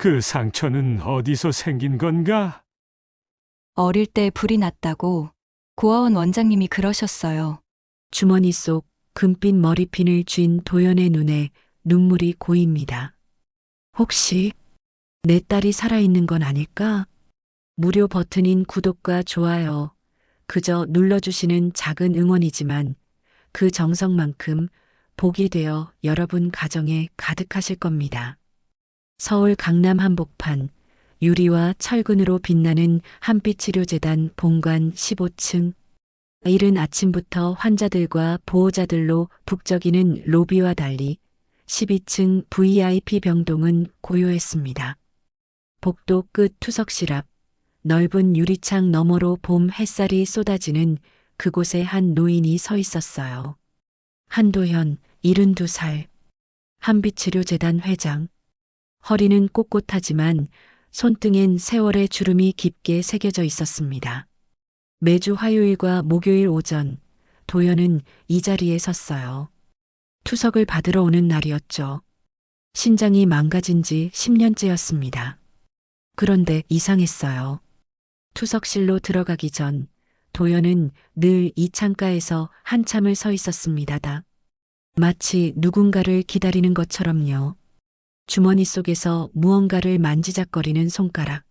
그 상처는 어디서 생긴 건가? 어릴 때 불이 났다고 고아원 원장님이 그러셨어요. 주머니 속 금빛 머리핀을 쥔 도연의 눈에 눈물이 고입니다. 혹시 내 딸이 살아있는 건 아닐까? 무료 버튼인 구독과 좋아요. 그저 눌러주시는 작은 응원이지만 그 정성만큼 복이 되어 여러분 가정에 가득하실 겁니다. 서울 강남 한복판 유리와 철근으로 빛나는 한빛치료재단 본관 15층. 이른 아침부터 환자들과 보호자들로 북적이는 로비와 달리 12층 VIP 병동은 고요했습니다. 복도 끝 투석실 앞 넓은 유리창 너머로 봄 햇살이 쏟아지는 그곳에 한 노인이 서 있었어요. 한도현, 72살. 한빛치료재단 회장. 허리는 꼿꼿하지만 손등엔 세월의 주름이 깊게 새겨져 있었습니다. 매주 화요일과 목요일 오전, 도연은 이 자리에 섰어요. 투석을 받으러 오는 날이었죠. 신장이 망가진 지 10년째였습니다. 그런데 이상했어요. 투석실로 들어가기 전 도연은 늘 이 창가에서 한참을 서 있었습니다. 마치 누군가를 기다리는 것처럼요. 주머니 속에서 무언가를 만지작거리는 손가락.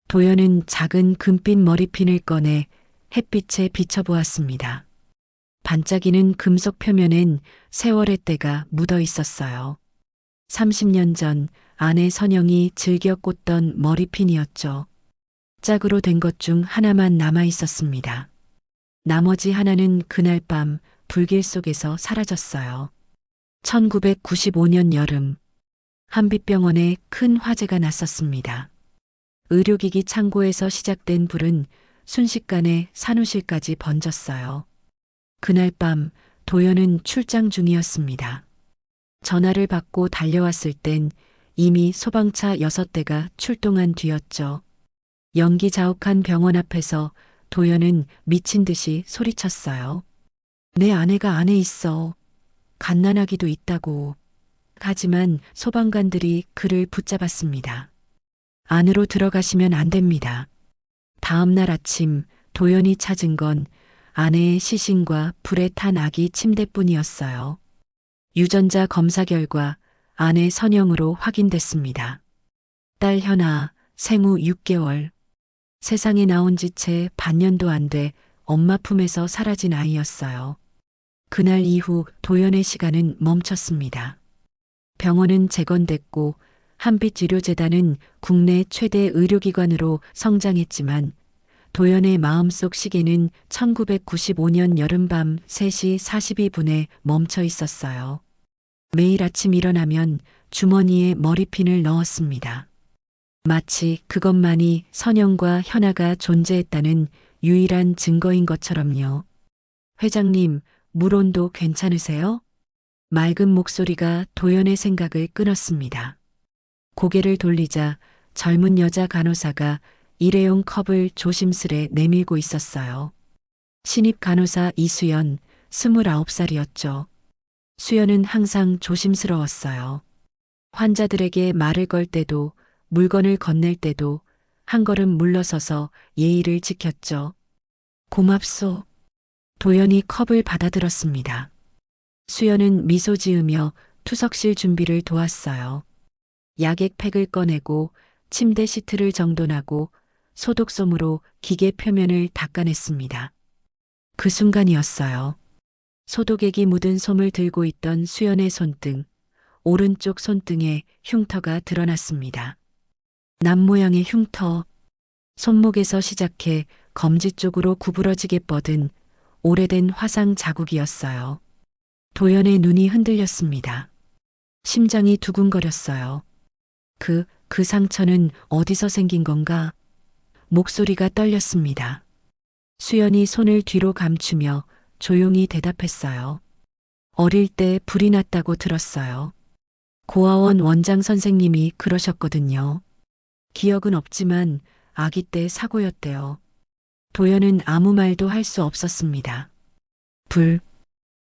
도연은 작은 금빛 머리핀을 꺼내 햇빛에 비춰보았습니다. 반짝이는 금속 표면엔 세월의 때가 묻어 있었어요. 30년 전 아내 선영이 즐겨 꽂던 머리핀이었죠. 짝으로 된 것 중 하나만 남아 있었습니다. 나머지 하나는 그날 밤 불길 속에서 사라졌어요. 1995년 여름, 한빛병원에 큰 화재가 났었습니다. 의료기기 창고에서 시작된 불은 순식간에 산후실까지 번졌어요. 그날 밤 도연은 출장 중이었습니다. 전화를 받고 달려왔을 땐 이미 소방차 6대가 출동한 뒤였죠. 연기 자욱한 병원 앞에서 도연은 미친 듯이 소리쳤어요. 내 아내가 안에 있어. 갓난아기도 있다고. 하지만 소방관들이 그를 붙잡았습니다. 안으로 들어가시면 안 됩니다. 다음 날 아침 도연이 찾은 건 아내의 시신과 불에 탄 아기 침대뿐이었어요. 유전자 검사 결과 아내 선영으로 확인됐습니다. 딸 현아, 생후 6개월. 세상에 나온 지 채 반년도 안 돼 엄마 품에서 사라진 아이였어요. 그날 이후 도연의 시간은 멈췄습니다. 병원은 재건됐고 한빛의료재단은 국내 최대 의료기관으로 성장했지만 도연의 마음속 시계는 1995년 여름밤 3시 42분에 멈춰 있었어요. 매일 아침 일어나면 주머니에 머리핀을 넣었습니다. 마치 그것만이 선영과 현아가 존재했다는 유일한 증거인 것처럼요. 회장님, 물 온도 괜찮으세요? 맑은 목소리가 도연의 생각을 끊었습니다. 고개를 돌리자 젊은 여자 간호사가 일회용 컵을 조심스레 내밀고 있었어요. 신입 간호사 이수연, 29살이었죠. 수연은 항상 조심스러웠어요. 환자들에게 말을 걸 때도 물건을 건넬 때도 한 걸음 물러서서 예의를 지켰죠. 고맙소. 도연이 컵을 받아들었습니다. 수연은 미소 지으며 투석실 준비를 도왔어요. 약액팩을 꺼내고 침대 시트를 정돈하고 소독솜으로 기계 표면을 닦아냈습니다. 그 순간이었어요. 소독액이 묻은 솜을 들고 있던 수연의 손등, 오른쪽 손등에 흉터가 드러났습니다. 남 모양의 흉터, 손목에서 시작해 검지 쪽으로 구부러지게 뻗은 오래된 화상 자국이었어요. 도연의 눈이 흔들렸습니다. 심장이 두근거렸어요. 그 상처는 어디서 생긴 건가? 목소리가 떨렸습니다. 수연이 손을 뒤로 감추며 조용히 대답했어요. 어릴 때 불이 났다고 들었어요. 고아원 원장 선생님이 그러셨거든요. 기억은 없지만 아기 때 사고였대요. 도연은 아무 말도 할 수 없었습니다. 불,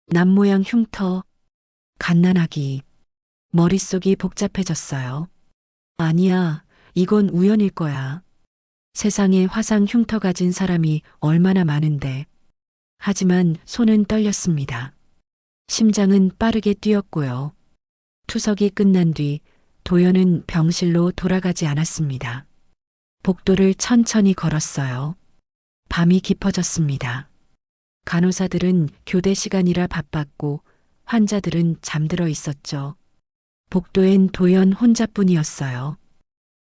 남 모양 흉터, 갓난아기. 머릿속이 복잡해졌어요. 아니야, 이건 우연일 거야. 세상에 화상 흉터 가진 사람이 얼마나 많은데. 하지만 손은 떨렸습니다. 심장은 빠르게 뛰었고요. 투석이 끝난 뒤 도연은 병실로 돌아가지 않았습니다. 복도를 천천히 걸었어요. 밤이 깊어졌습니다. 간호사들은 교대 시간이라 바빴고 환자들은 잠들어 있었죠. 복도엔 도연 혼자뿐이었어요.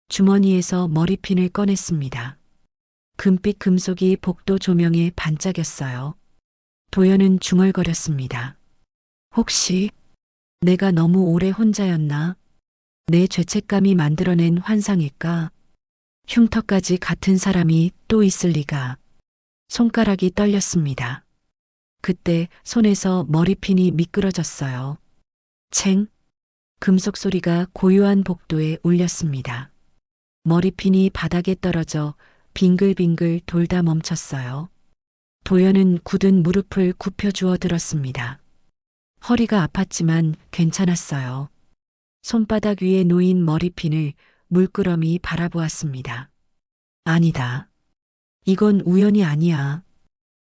주머니에서 머리핀을 꺼냈습니다. 금빛 금속이 복도 조명에 반짝였어요. 도연은 중얼거렸습니다. 혹시 내가 너무 오래 혼자였나? 내 죄책감이 만들어낸 환상일까? 흉터까지 같은 사람이 또 있을 리가. 손가락이 떨렸습니다. 그때 손에서 머리핀이 미끄러졌어요. 챙! 금속 소리가 고요한 복도에 울렸습니다. 머리핀이 바닥에 떨어져 빙글빙글 돌다 멈췄어요. 도연은 굳은 무릎을 굽혀주어 들었습니다. 허리가 아팠지만 괜찮았어요. 손바닥 위에 놓인 머리핀을 물끄러미 바라보았습니다. 아니다. 이건 우연이 아니야.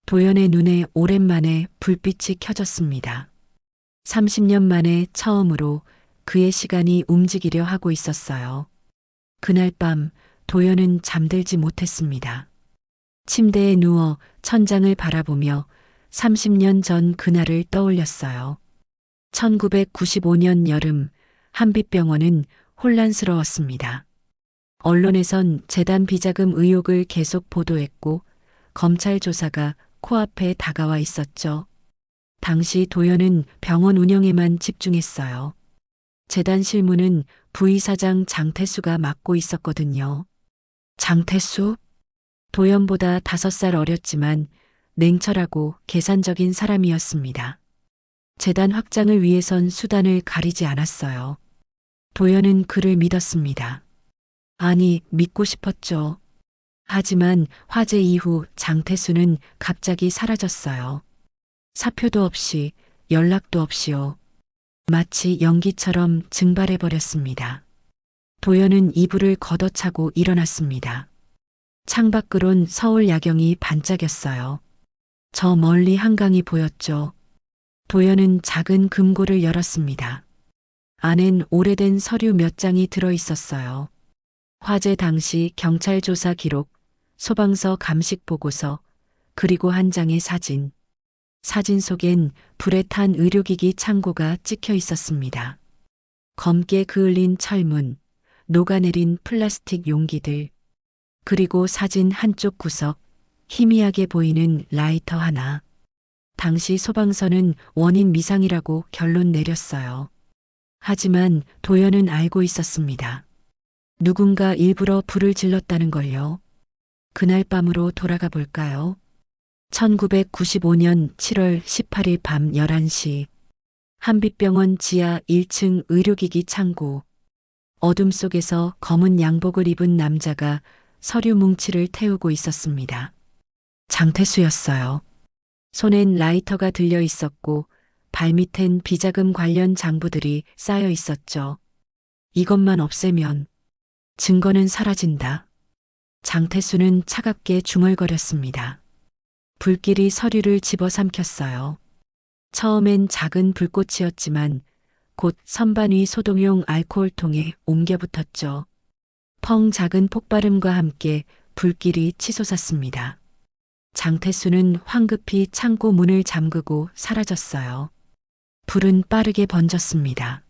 도연의 눈에 오랜만에 불빛이 켜졌습니다. 30년 만에 처음으로 그의 시간이 움직이려 하고 있었어요. 그날 밤 도연은 잠들지 못했습니다. 침대에 누워 천장을 바라보며 30년 전 그날을 떠올렸어요. 1995년 여름 한빛병원은 혼란스러웠습니다. 언론에선 재단 비자금 의혹을 계속 보도했고 검찰 조사가 코앞에 다가와 있었죠. 당시 도연은 병원 운영에만 집중했어요. 재단 실무는 부이사장 장태수가 맡고 있었거든요. 장태수? 도연보다 5살 어렸지만 냉철하고 계산적인 사람이었습니다. 재단 확장을 위해선 수단을 가리지 않았어요. 도연은 그를 믿었습니다. 아니, 믿고 싶었죠. 하지만 화재 이후 장태수는 갑자기 사라졌어요. 사표도 없이 연락도 없이요. 마치 연기처럼 증발해버렸습니다. 도연은 이불을 걷어차고 일어났습니다. 창밖으론 서울 야경이 반짝였어요. 저 멀리 한강이 보였죠. 도연은 작은 금고를 열었습니다. 안엔 오래된 서류 몇 장이 들어 있었어요. 화재 당시 경찰 조사 기록, 소방서 감식 보고서, 그리고 한 장의 사진. 사진 속엔 불에 탄 의료기기 창고가 찍혀 있었습니다. 검게 그을린 철문, 녹아내린 플라스틱 용기들, 그리고 사진 한쪽 구석, 희미하게 보이는 라이터 하나. 당시 소방서는 원인 미상이라고 결론 내렸어요. 하지만 도연은 알고 있었습니다. 누군가 일부러 불을 질렀다는 걸요. 그날 밤으로 돌아가 볼까요? 1995년 7월 18일 밤 11시 한빛병원 지하 1층 의료기기 창고. 어둠 속에서 검은 양복을 입은 남자가 서류 뭉치를 태우고 있었습니다. 장태수였어요. 손엔 라이터가 들려 있었고 발밑엔 비자금 관련 장부들이 쌓여 있었죠. 이것만 없애면 증거는 사라진다. 장태수는 차갑게 중얼거렸습니다. 불길이 서류를 집어삼켰어요. 처음엔 작은 불꽃이었지만 곧 선반 위 소독용 알코올통에 옮겨 붙었죠. 펑 작은 폭발음과 함께 불길이 치솟았습니다. 장태수는 황급히 창고 문을 잠그고 사라졌어요. 불은 빠르게 번졌습니다.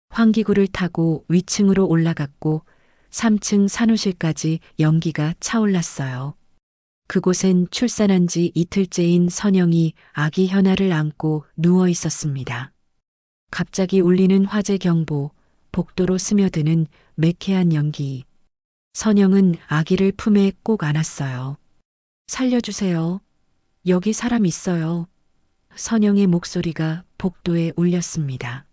환기구를 타고 위층으로 올라갔고 3층 산후실까지 연기가 차올랐어요. 그곳엔 출산한 지 이틀째인 선영이 아기 현아를 안고 누워 있었습니다. 갑자기 울리는 화재 경보, 복도로 스며드는 매캐한 연기. 선영은 아기를 품에 꼭 안았어요. 살려주세요. 여기 사람 있어요. 선영의 목소리가 복도에 울렸습니다.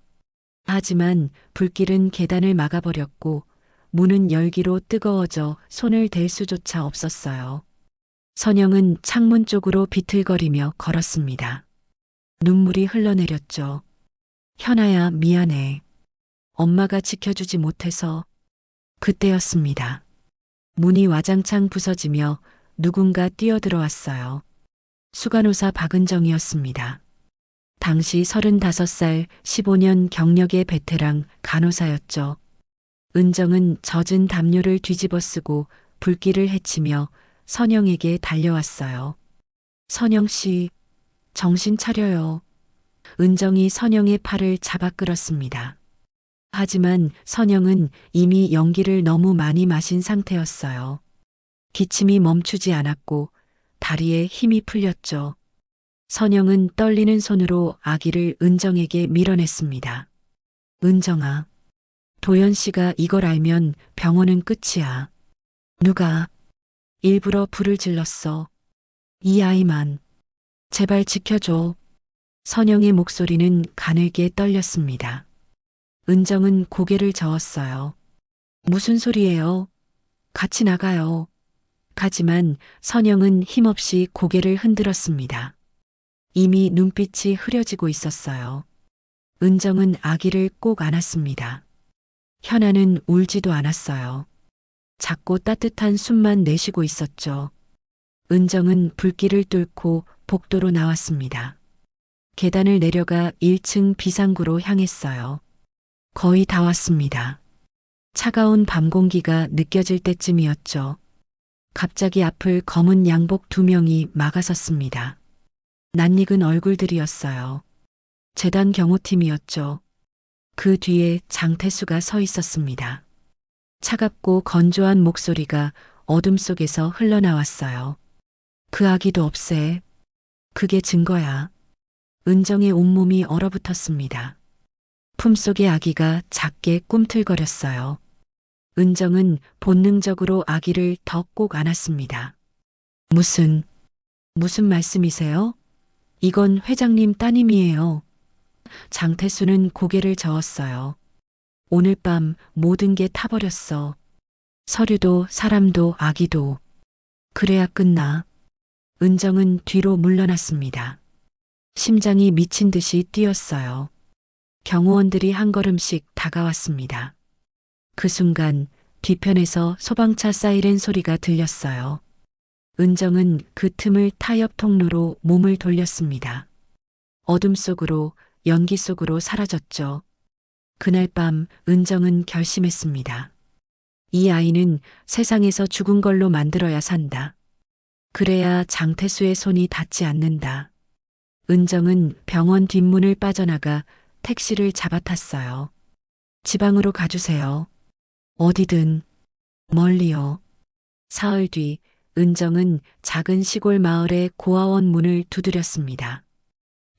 하지만 불길은 계단을 막아버렸고 문은 열기로 뜨거워져 손을 댈 수조차 없었어요. 선영은 창문 쪽으로 비틀거리며 걸었습니다. 눈물이 흘러내렸죠. 현아야, 미안해. 엄마가 지켜주지 못해서. 그때였습니다. 문이 와장창 부서지며 누군가 뛰어들어왔어요. 수간호사 박은정이었습니다. 당시 35살 15년 경력의 베테랑 간호사였죠. 은정은 젖은 담요를 뒤집어 쓰고 불길을 헤치며 선영에게 달려왔어요. 선영 씨, 정신 차려요. 은정이 선영의 팔을 잡아 끌었습니다. 하지만 선영은 이미 연기를 너무 많이 마신 상태였어요. 기침이 멈추지 않았고 다리에 힘이 풀렸죠. 선영은 떨리는 손으로 아기를 은정에게 밀어냈습니다. 은정아, 도연 씨가 이걸 알면 병원은 끝이야. 누가 일부러 불을 질렀어. 이 아이만 제발 지켜줘. 선영의 목소리는 가늘게 떨렸습니다. 은정은 고개를 저었어요. 무슨 소리예요? 같이 나가요. 하지만 선영은 힘없이 고개를 흔들었습니다. 이미 눈빛이 흐려지고 있었어요. 은정은 아기를 꼭 안았습니다. 현아는 울지도 않았어요. 작고 따뜻한 숨만 내쉬고 있었죠. 은정은 불길을 뚫고 복도로 나왔습니다. 계단을 내려가 1층 비상구로 향했어요. 거의 다 왔습니다. 차가운 밤 공기가 느껴질 때쯤이었죠. 갑자기 앞을 검은 양복 2명이 막아섰습니다. 낯익은 얼굴들이었어요. 재단 경호팀이었죠. 그 뒤에 장태수가 서 있었습니다. 차갑고 건조한 목소리가 어둠 속에서 흘러나왔어요. 그 아기도 없애. 그게 증거야. 은정의 온몸이 얼어붙었습니다. 품속의 아기가 작게 꿈틀거렸어요. 은정은 본능적으로 아기를 더 꼭 안았습니다. 무슨 말씀이세요? 이건 회장님 따님이에요. 장태수는 고개를 저었어요. 오늘 밤 모든 게 타버렸어. 서류도 사람도 아기도. 그래야 끝나. 은정은 뒤로 물러났습니다. 심장이 미친 듯이 뛰었어요. 경호원들이 한 걸음씩 다가왔습니다. 그 순간 뒤편에서 소방차 사이렌 소리가 들렸어요. 은정은 그 틈을 타협 통로로 몸을 돌렸습니다. 어둠 속으로 연기 속으로 사라졌죠. 그날 밤 은정은 결심했습니다. 이 아이는 세상에서 죽은 걸로 만들어야 산다. 그래야 장태수의 손이 닿지 않는다. 은정은 병원 뒷문을 빠져나가 택시를 잡아탔어요. 지방으로 가주세요. 어디든 멀리요. 사흘 뒤 은정은 작은 시골 마을의 고아원 문을 두드렸습니다.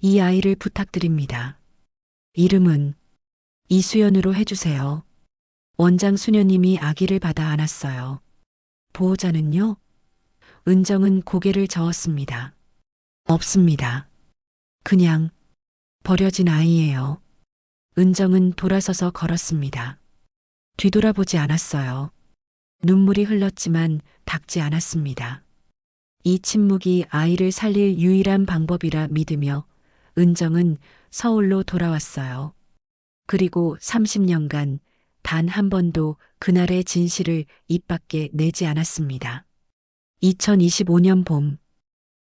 이 아이를 부탁드립니다. 이름은 이수연으로 해주세요. 원장 수녀님이 아기를 받아 안았어요. 보호자는요? 은정은 고개를 저었습니다. 없습니다. 그냥 버려진 아이예요. 은정은 돌아서서 걸었습니다. 뒤돌아보지 않았어요. 눈물이 흘렀지만 닦지 않았습니다. 이 침묵이 아이를 살릴 유일한 방법이라 믿으며 은정은 서울로 돌아왔어요. 그리고 30년간 단 한 번도 그날의 진실을 입 밖에 내지 않았습니다. 2025년 봄,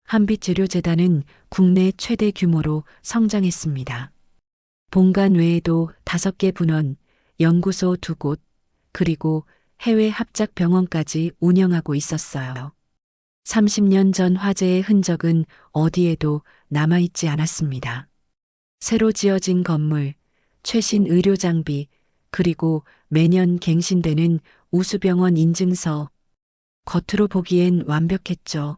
한빛의료재단은 국내 최대 규모로 성장했습니다. 본관 외에도 5개 분원, 연구소 2곳, 그리고 해외 합작병원까지 운영하고 있었어요. 30년 전 화재의 흔적은 어디에도 남아있지 않았습니다. 새로 지어진 건물, 최신 의료 장비, 그리고 매년 갱신되는 우수병원 인증서. 겉으로 보기엔 완벽했죠.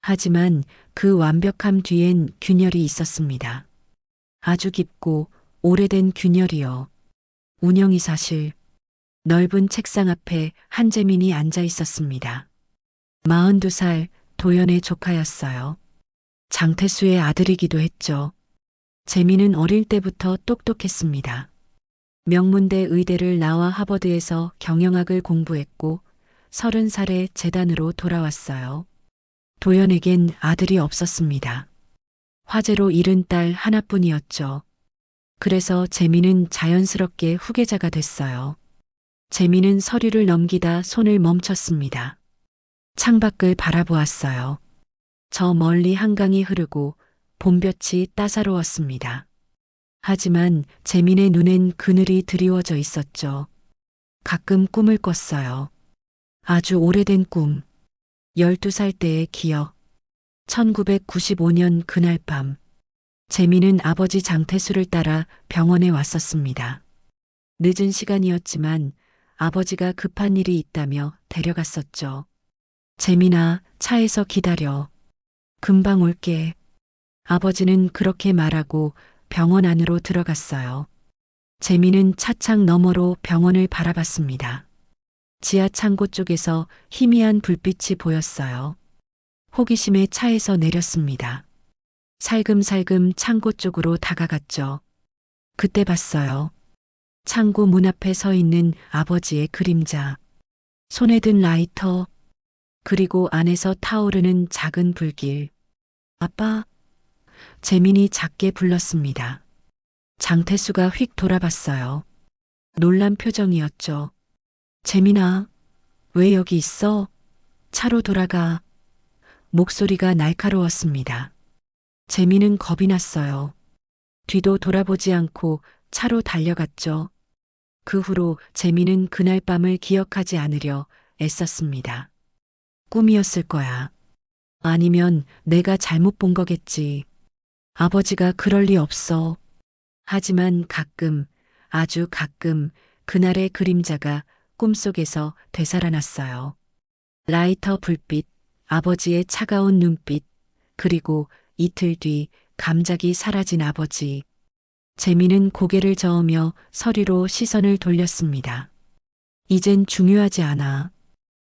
하지만 그 완벽함 뒤엔 균열이 있었습니다. 아주 깊고 오래된 균열이요. 운영이사실. 넓은 책상 앞에 한재민이 앉아 있었습니다. 42살 도연의 조카였어요. 장태수의 아들이기도 했죠. 재민은 어릴 때부터 똑똑했습니다. 명문대 의대를 나와 하버드에서 경영학을 공부했고 30살에 재단으로 돌아왔어요. 도연에겐 아들이 없었습니다. 화재로 잃은 딸 하나뿐이었죠. 그래서 재민은 자연스럽게 후계자가 됐어요. 재민은 서류를 넘기다 손을 멈췄습니다. 창밖을 바라보았어요. 저 멀리 한강이 흐르고 봄볕이 따사로웠습니다. 하지만 재민의 눈엔 그늘이 드리워져 있었죠. 가끔 꿈을 꿨어요. 아주 오래된 꿈. 12살 때의 기억. 1995년 그날 밤. 재민은 아버지 장태수를 따라 병원에 왔었습니다. 늦은 시간이었지만 아버지가 급한 일이 있다며 데려갔었죠. 재민아, 차에서 기다려. 금방 올게. 아버지는 그렇게 말하고 병원 안으로 들어갔어요. 재민은 차창 너머로 병원을 바라봤습니다. 지하 창고 쪽에서 희미한 불빛이 보였어요. 호기심에 차에서 내렸습니다. 살금살금 창고 쪽으로 다가갔죠. 그때 봤어요. 창고 문 앞에 서 있는 아버지의 그림자. 손에 든 라이터. 그리고 안에서 타오르는 작은 불길. 아빠. 재민이 작게 불렀습니다. 장태수가 휙 돌아봤어요. 놀란 표정이었죠. 재민아, 왜 여기 있어? 차로 돌아가. 목소리가 날카로웠습니다. 재민은 겁이 났어요. 뒤도 돌아보지 않고 차로 달려갔죠. 그 후로 재민은 그날 밤을 기억하지 않으려 애썼습니다. 꿈이었을 거야. 아니면 내가 잘못 본 거겠지. 아버지가 그럴 리 없어. 하지만 가끔, 아주 가끔 그날의 그림자가 꿈속에서 되살아났어요. 라이터 불빛, 아버지의 차가운 눈빛, 그리고 이틀 뒤 감작이 사라진 아버지. 재민은 고개를 저으며 서류로 시선을 돌렸습니다. 이젠 중요하지 않아.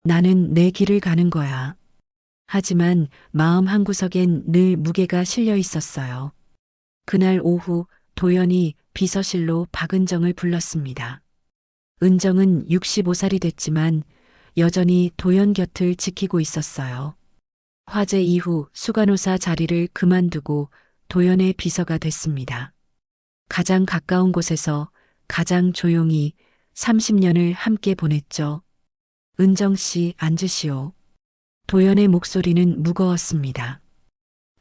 나는 내 길을 가는 거야. 하지만 마음 한구석엔 늘 무게가 실려 있었어요. 그날 오후 도연이 비서실로 박은정을 불렀습니다. 은정은 65살이 됐지만 여전히 도연 곁을 지키고 있었어요. 화재 이후 수간호사 자리를 그만두고 도연의 비서가 됐습니다. 가장 가까운 곳에서 가장 조용히 30년을 함께 보냈죠. 은정 씨, 앉으시오. 도연의 목소리는 무거웠습니다.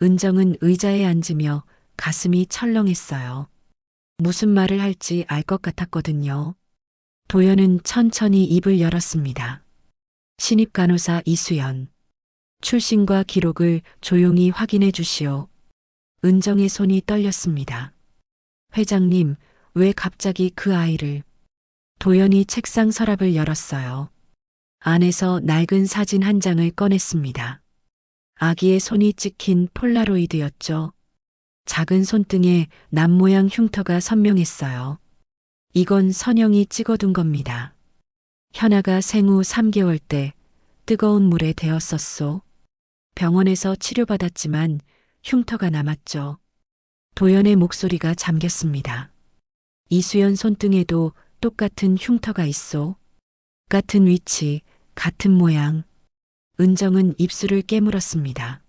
은정은 의자에 앉으며 가슴이 철렁했어요. 무슨 말을 할지 알 것 같았거든요. 도연은 천천히 입을 열었습니다. 신입 간호사 이수연. 출신과 기록을 조용히 확인해 주시오. 은정의 손이 떨렸습니다. 회장님, 왜 갑자기 그 아이를? 도연이 책상 서랍을 열었어요. 안에서 낡은 사진 한 장을 꺼냈습니다. 아기의 손이 찍힌 폴라로이드였죠. 작은 손등에 남모양 흉터가 선명했어요. 이건 선영이 찍어둔 겁니다. 현아가 생후 3개월 때 뜨거운 물에 데었었소. 병원에서 치료받았지만 흉터가 남았죠. 도연의 목소리가 잠겼습니다. 이수연 손등에도 똑같은 흉터가 있소. 같은 위치, 같은 모양. 은정은 입술을 깨물었습니다.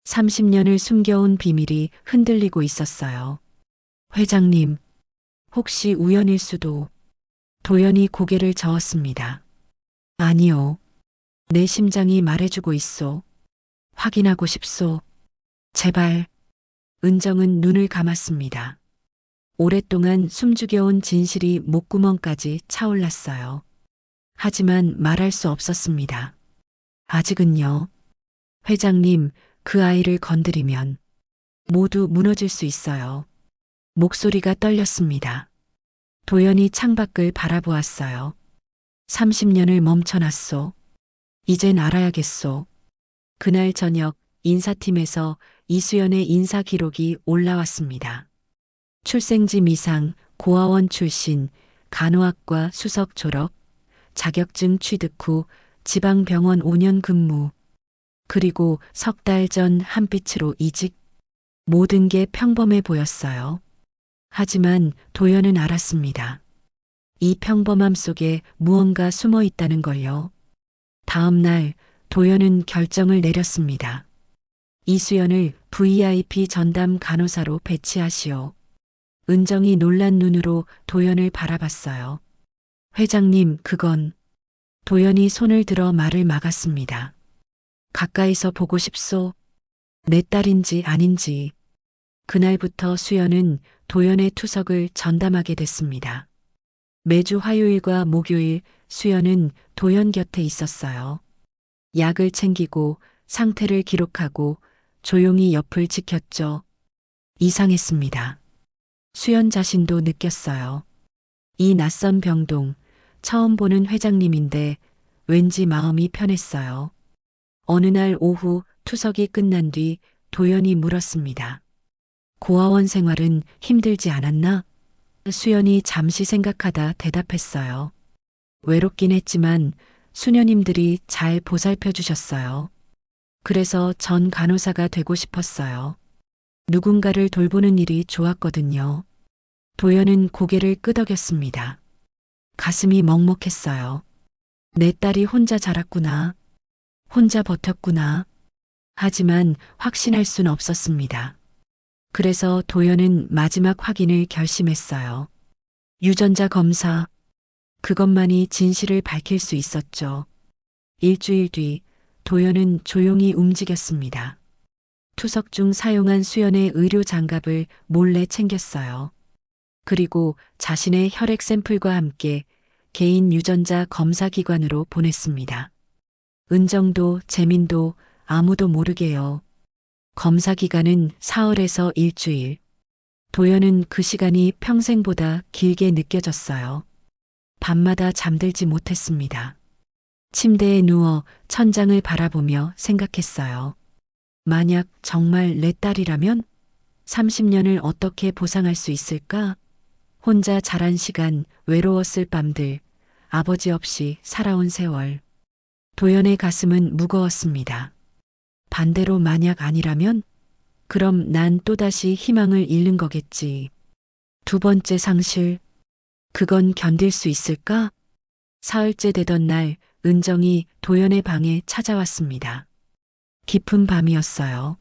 30년을 숨겨온 비밀이 흔들리고 있었어요. 회장님, 혹시 우연일 수도. 도연이 고개를 저었습니다. 아니요. 내 심장이 말해주고 있소. 확인하고 싶소. 제발. 은정은 눈을 감았습니다. 오랫동안 숨죽여온 진실이 목구멍까지 차올랐어요. 하지만 말할 수 없었습니다. 아직은요. 회장님, 그 아이를 건드리면 모두 무너질 수 있어요. 목소리가 떨렸습니다. 도연이 창밖을 바라보았어요. 30년을 멈춰놨소. 이젠 알아야겠소. 그날 저녁 인사팀에서 이수연의 인사 기록이 올라왔습니다. 출생지 미상, 고아원 출신, 간호학과 수석 졸업, 자격증 취득 후 지방병원 5년 근무, 그리고 석 달 전 한빛으로 이직. 모든 게 평범해 보였어요. 하지만 도연은 알았습니다. 이 평범함 속에 무언가 숨어 있다는 걸요. 다음 날 도연은 결정을 내렸습니다. 이수연을 VIP 전담 간호사로 배치하시오. 은정이 놀란 눈으로 도연을 바라봤어요. 회장님, 그건. 도연이 손을 들어 말을 막았습니다. 가까이서 보고 싶소. 내 딸인지 아닌지. 그날부터 수연은 도연의 투석을 전담하게 됐습니다. 매주 화요일과 목요일 수연은 도연 곁에 있었어요. 약을 챙기고 상태를 기록하고 조용히 옆을 지켰죠. 이상했습니다. 수연 자신도 느꼈어요. 이 낯선 병동, 처음 보는 회장님인데 왠지 마음이 편했어요. 어느 날 오후 투석이 끝난 뒤 도연이 물었습니다. 고아원 생활은 힘들지 않았나? 수연이 잠시 생각하다 대답했어요. 외롭긴 했지만 수녀님들이 잘 보살펴 주셨어요. 그래서 전 간호사가 되고 싶었어요. 누군가를 돌보는 일이 좋았거든요. 도연은 고개를 끄덕였습니다. 가슴이 먹먹했어요. 내 딸이 혼자 자랐구나. 혼자 버텼구나. 하지만 확신할 순 없었습니다. 그래서 도연은 마지막 확인을 결심했어요. 유전자 검사. 그것만이 진실을 밝힐 수 있었죠. 일주일 뒤 도연은 조용히 움직였습니다. 투석 중 사용한 수연의 의료 장갑을 몰래 챙겼어요. 그리고 자신의 혈액 샘플과 함께 개인 유전자 검사 기관으로 보냈습니다. 은정도 재민도 아무도 모르게요. 검사 기간은 사흘에서 일주일. 도연은 그 시간이 평생보다 길게 느껴졌어요. 밤마다 잠들지 못했습니다. 침대에 누워 천장을 바라보며 생각했어요. 만약 정말 내 딸이라면 30년을 어떻게 보상할 수 있을까? 혼자 자란 시간, 외로웠을 밤들, 아버지 없이 살아온 세월. 도연의 가슴은 무거웠습니다. 반대로 만약 아니라면? 그럼 난 또다시 희망을 잃는 거겠지. 두 번째 상실. 그건 견딜 수 있을까? 사흘째 되던 날 은정이 도연의 방에 찾아왔습니다. 깊은 밤이었어요.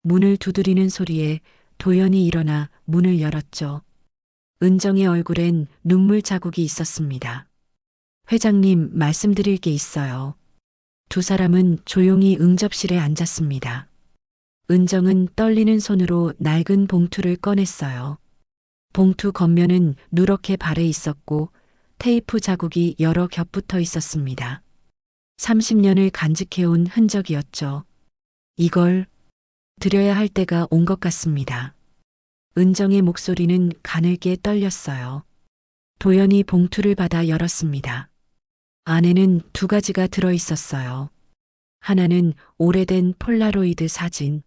문을 두드리는 소리에 도연이 일어나 문을 열었죠. 은정의 얼굴엔 눈물 자국이 있었습니다. 회장님, 말씀드릴 게 있어요. 두 사람은 조용히 응접실에 앉았습니다. 은정은 떨리는 손으로 낡은 봉투를 꺼냈어요. 봉투 겉면은 누렇게 발해 있었고 테이프 자국이 여러 겹붙어 있었습니다. 30년을 간직해온 흔적이었죠. 이걸 드려야 할 때가 온 것 같습니다. 은정의 목소리는 가늘게 떨렸어요. 도연이 봉투를 받아 열었습니다. 안에는 두 가지가 들어 있었어요. 하나는 오래된 폴라로이드 사진.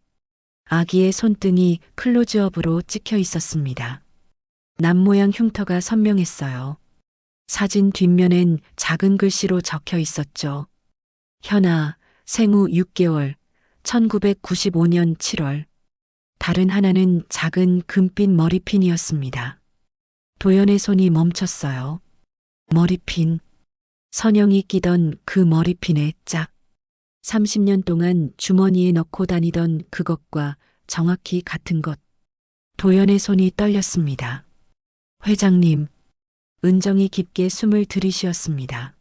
아기의 손등이 클로즈업으로 찍혀 있었습니다. 남모양 흉터가 선명했어요. 사진 뒷면엔 작은 글씨로 적혀 있었죠. 현아, 생후 6개월, 1995년 7월. 다른 하나는 작은 금빛 머리핀이었습니다. 도연의 손이 멈췄어요. 머리핀. 선영이 끼던 그 머리핀의 짝. 30년 동안 주머니에 넣고 다니던 그것과 정확히 같은 것. 도연의 손이 떨렸습니다. 회장님. 은정이 깊게 숨을 들이쉬었습니다.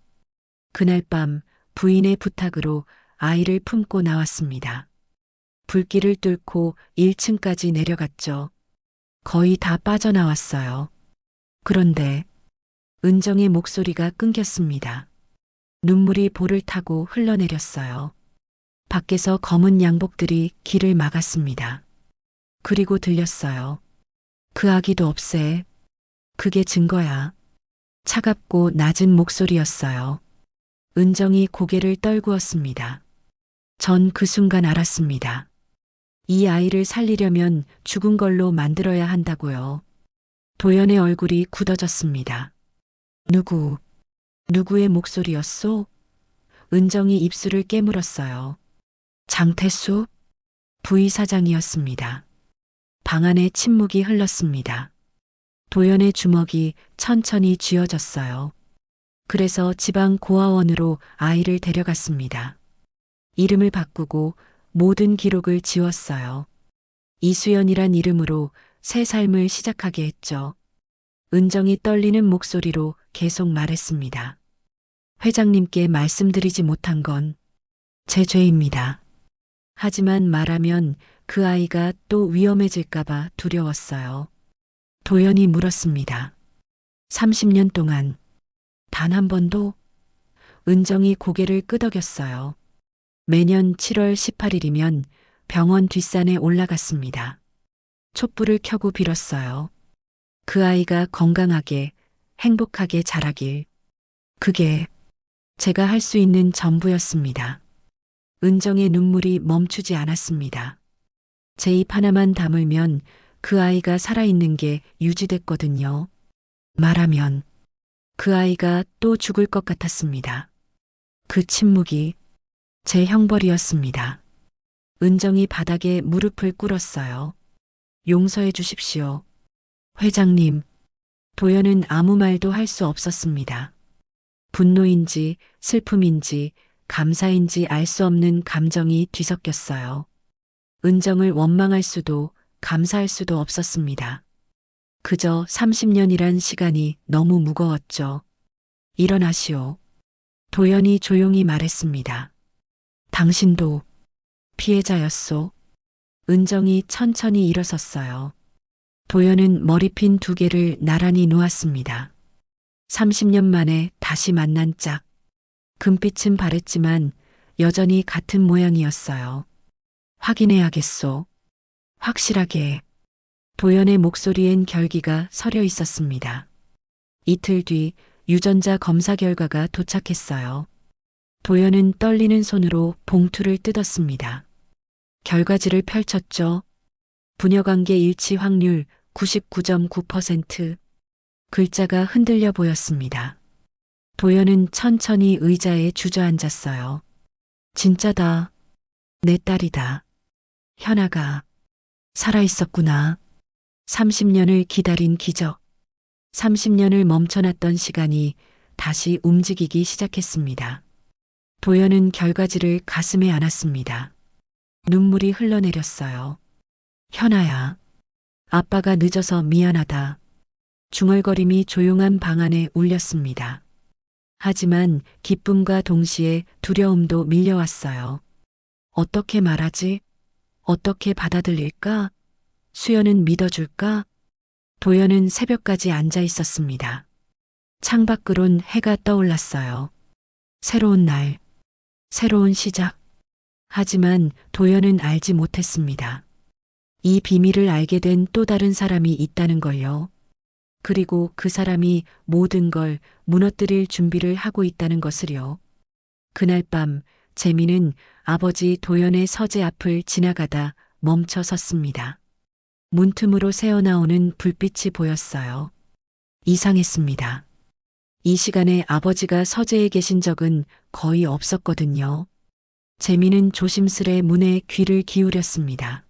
그날 밤 부인의 부탁으로 아이를 품고 나왔습니다. 불길을 뚫고 1층까지 내려갔죠. 거의 다 빠져나왔어요. 그런데 은정의 목소리가 끊겼습니다. 눈물이 볼을 타고 흘러내렸어요. 밖에서 검은 양복들이 길을 막았습니다. 그리고 들렸어요. 그 아기도 없애. 그게 증거야. 차갑고 낮은 목소리였어요. 은정이 고개를 떨구었습니다. 전 그 순간 알았습니다. 이 아이를 살리려면 죽은 걸로 만들어야 한다고요. 도연의 얼굴이 굳어졌습니다. 누구의 목소리였소? 은정이 입술을 깨물었어요. 장태수? 부의사장이었습니다. 방 안에 침묵이 흘렀습니다. 도연의 주먹이 천천히 쥐어졌어요. 그래서 지방 고아원으로 아이를 데려갔습니다. 이름을 바꾸고 모든 기록을 지웠어요. 이수연이란 이름으로 새 삶을 시작하게 했죠. 은정이 떨리는 목소리로 계속 말했습니다. 회장님께 말씀드리지 못한 건 제 죄입니다. 하지만 말하면 그 아이가 또 위험해질까봐 두려웠어요. 도연이 물었습니다. 30년 동안 단 한 번도? 은정이 고개를 끄덕였어요. 매년 7월 18일이면 병원 뒷산에 올라갔습니다. 촛불을 켜고 빌었어요. 그 아이가 건강하게, 행복하게 자라길. 그게 제가 할 수 있는 전부였습니다. 은정의 눈물이 멈추지 않았습니다. 제 입 하나만 다물면 그 아이가 살아있는 게 유지됐거든요. 말하면 그 아이가 또 죽을 것 같았습니다. 그 침묵이 제 형벌이었습니다. 은정이 바닥에 무릎을 꿇었어요. 용서해 주십시오. 회장님, 도연은 아무 말도 할 수 없었습니다. 분노인지 슬픔인지 감사인지 알 수 없는 감정이 뒤섞였어요. 은정을 원망할 수도 감사할 수도 없었습니다. 그저 30년이란 시간이 너무 무거웠죠. 일어나시오. 도연이 조용히 말했습니다. 당신도 피해자였소. 은정이 천천히 일어섰어요. 도연은 머리핀 2개를 나란히 놓았습니다. 30년 만에 다시 만난 짝. 금빛은 바랬지만 여전히 같은 모양이었어요. 확인해야겠소. 확실하게. 도연의 목소리엔 결기가 서려 있었습니다. 이틀 뒤 유전자 검사 결과가 도착했어요. 도연은 떨리는 손으로 봉투를 뜯었습니다. 결과지를 펼쳤죠. 부녀관계 일치 확률 99.9%. 글자가 흔들려 보였습니다. 도연은 천천히 의자에 주저앉았어요. 진짜다. 내 딸이다. 현아가 살아있었구나. 30년을 기다린 기적. 30년을 멈춰놨던 시간이 다시 움직이기 시작했습니다. 도연은 결과지를 가슴에 안았습니다. 눈물이 흘러내렸어요. 현아야. 아빠가 늦어서 미안하다. 중얼거림이 조용한 방 안에 울렸습니다. 하지만 기쁨과 동시에 두려움도 밀려왔어요. 어떻게 말하지? 어떻게 받아들일까? 수연은 믿어줄까? 도연은 새벽까지 앉아 있었습니다. 창밖으론 해가 떠올랐어요. 새로운 날, 새로운 시작. 하지만 도연은 알지 못했습니다. 이 비밀을 알게 된 또 다른 사람이 있다는 걸요. 그리고 그 사람이 모든 걸 무너뜨릴 준비를 하고 있다는 것을요. 그날 밤 재민은 아버지 도연의 서재 앞을 지나가다 멈춰 섰습니다. 문틈으로 새어나오는 불빛이 보였어요. 이상했습니다. 이 시간에 아버지가 서재에 계신 적은 거의 없었거든요. 재민은 조심스레 문에 귀를 기울였습니다.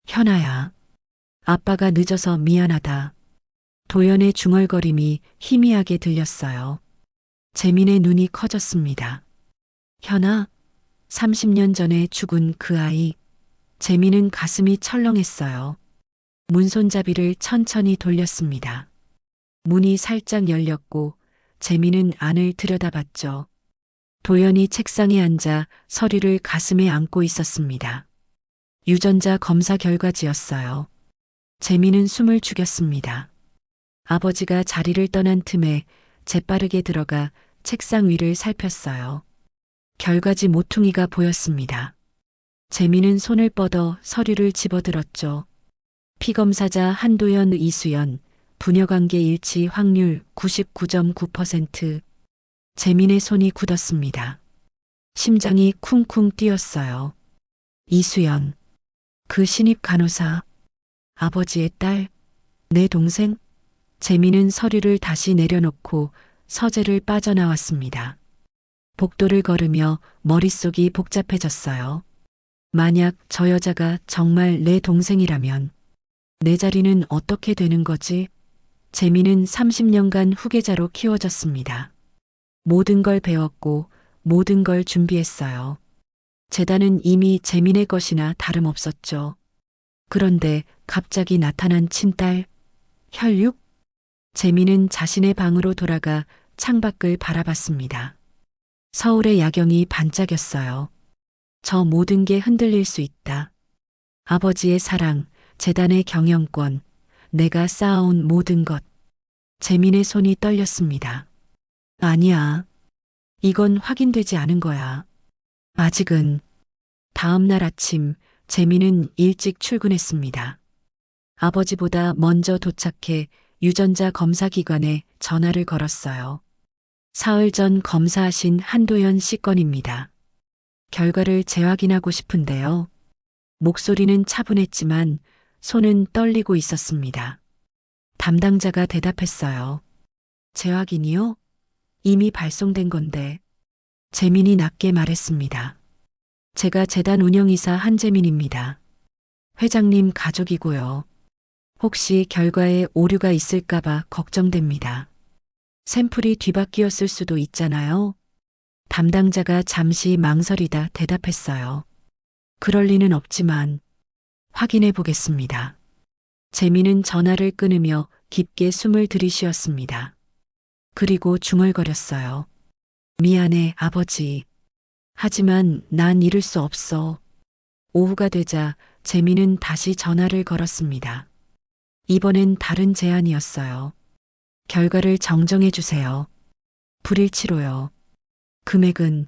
현아야. 아빠가 늦어서 미안하다. 도연의 중얼거림이 희미하게 들렸어요. 재민의 눈이 커졌습니다. 현아, 30년 전에 죽은 그 아이. 재민은 가슴이 철렁했어요. 문손잡이를 천천히 돌렸습니다. 문이 살짝 열렸고 재민은 안을 들여다봤죠. 도연이 책상에 앉아 서류를 가슴에 안고 있었습니다. 유전자 검사 결과지였어요. 재민은 숨을 죽였습니다. 아버지가 자리를 떠난 틈에 재빠르게 들어가 책상 위를 살폈어요. 결과지 모퉁이가 보였습니다. 재민은 손을 뻗어 서류를 집어들었죠. 피검사자 한도연 이수연, 부녀관계 일치 확률 99.9%. 재민의 손이 굳었습니다. 심장이 쿵쿵 뛰었어요. 이수연, 그 신입 간호사, 아버지의 딸, 내 동생? 재민은 서류를 다시 내려놓고 서재를 빠져나왔습니다. 복도를 걸으며 머릿속이 복잡해졌어요. 만약 저 여자가 정말 내 동생이라면 내 자리는 어떻게 되는 거지? 재민은 30년간 후계자로 키워졌습니다. 모든 걸 배웠고 모든 걸 준비했어요. 재단은 이미 재민의 것이나 다름없었죠. 그런데 갑자기 나타난 친딸, 혈육? 재민은 자신의 방으로 돌아가 창밖을 바라봤습니다. 서울의 야경이 반짝였어요. 저 모든 게 흔들릴 수 있다. 아버지의 사랑, 재단의 경영권, 내가 쌓아온 모든 것. 재민의 손이 떨렸습니다. 아니야. 이건 확인되지 않은 거야. 아직은. 다음 날 아침, 재민은 일찍 출근했습니다. 아버지보다 먼저 도착해 유전자 검사기관에 전화를 걸었어요. 사흘 전 검사하신 한도연 씨 건입니다. 결과를 재확인하고 싶은데요. 목소리는 차분했지만 손은 떨리고 있었습니다. 담당자가 대답했어요. 재확인이요? 이미 발송된 건데. 재민이 낮게 말했습니다. 제가 재단 운영이사 한재민입니다. 회장님 가족이고요. 혹시 결과에 오류가 있을까봐 걱정됩니다. 샘플이 뒤바뀌었을 수도 있잖아요. 담당자가 잠시 망설이다 대답했어요. 그럴 리는 없지만 확인해 보겠습니다. 재민은 전화를 끊으며 깊게 숨을 들이쉬었습니다. 그리고 중얼거렸어요. 미안해, 아버지. 하지만 난 이럴 수 없어. 오후가 되자 재민은 다시 전화를 걸었습니다. 이번엔 다른 제안이었어요. 결과를 정정해 주세요. 불일치로요. 금액은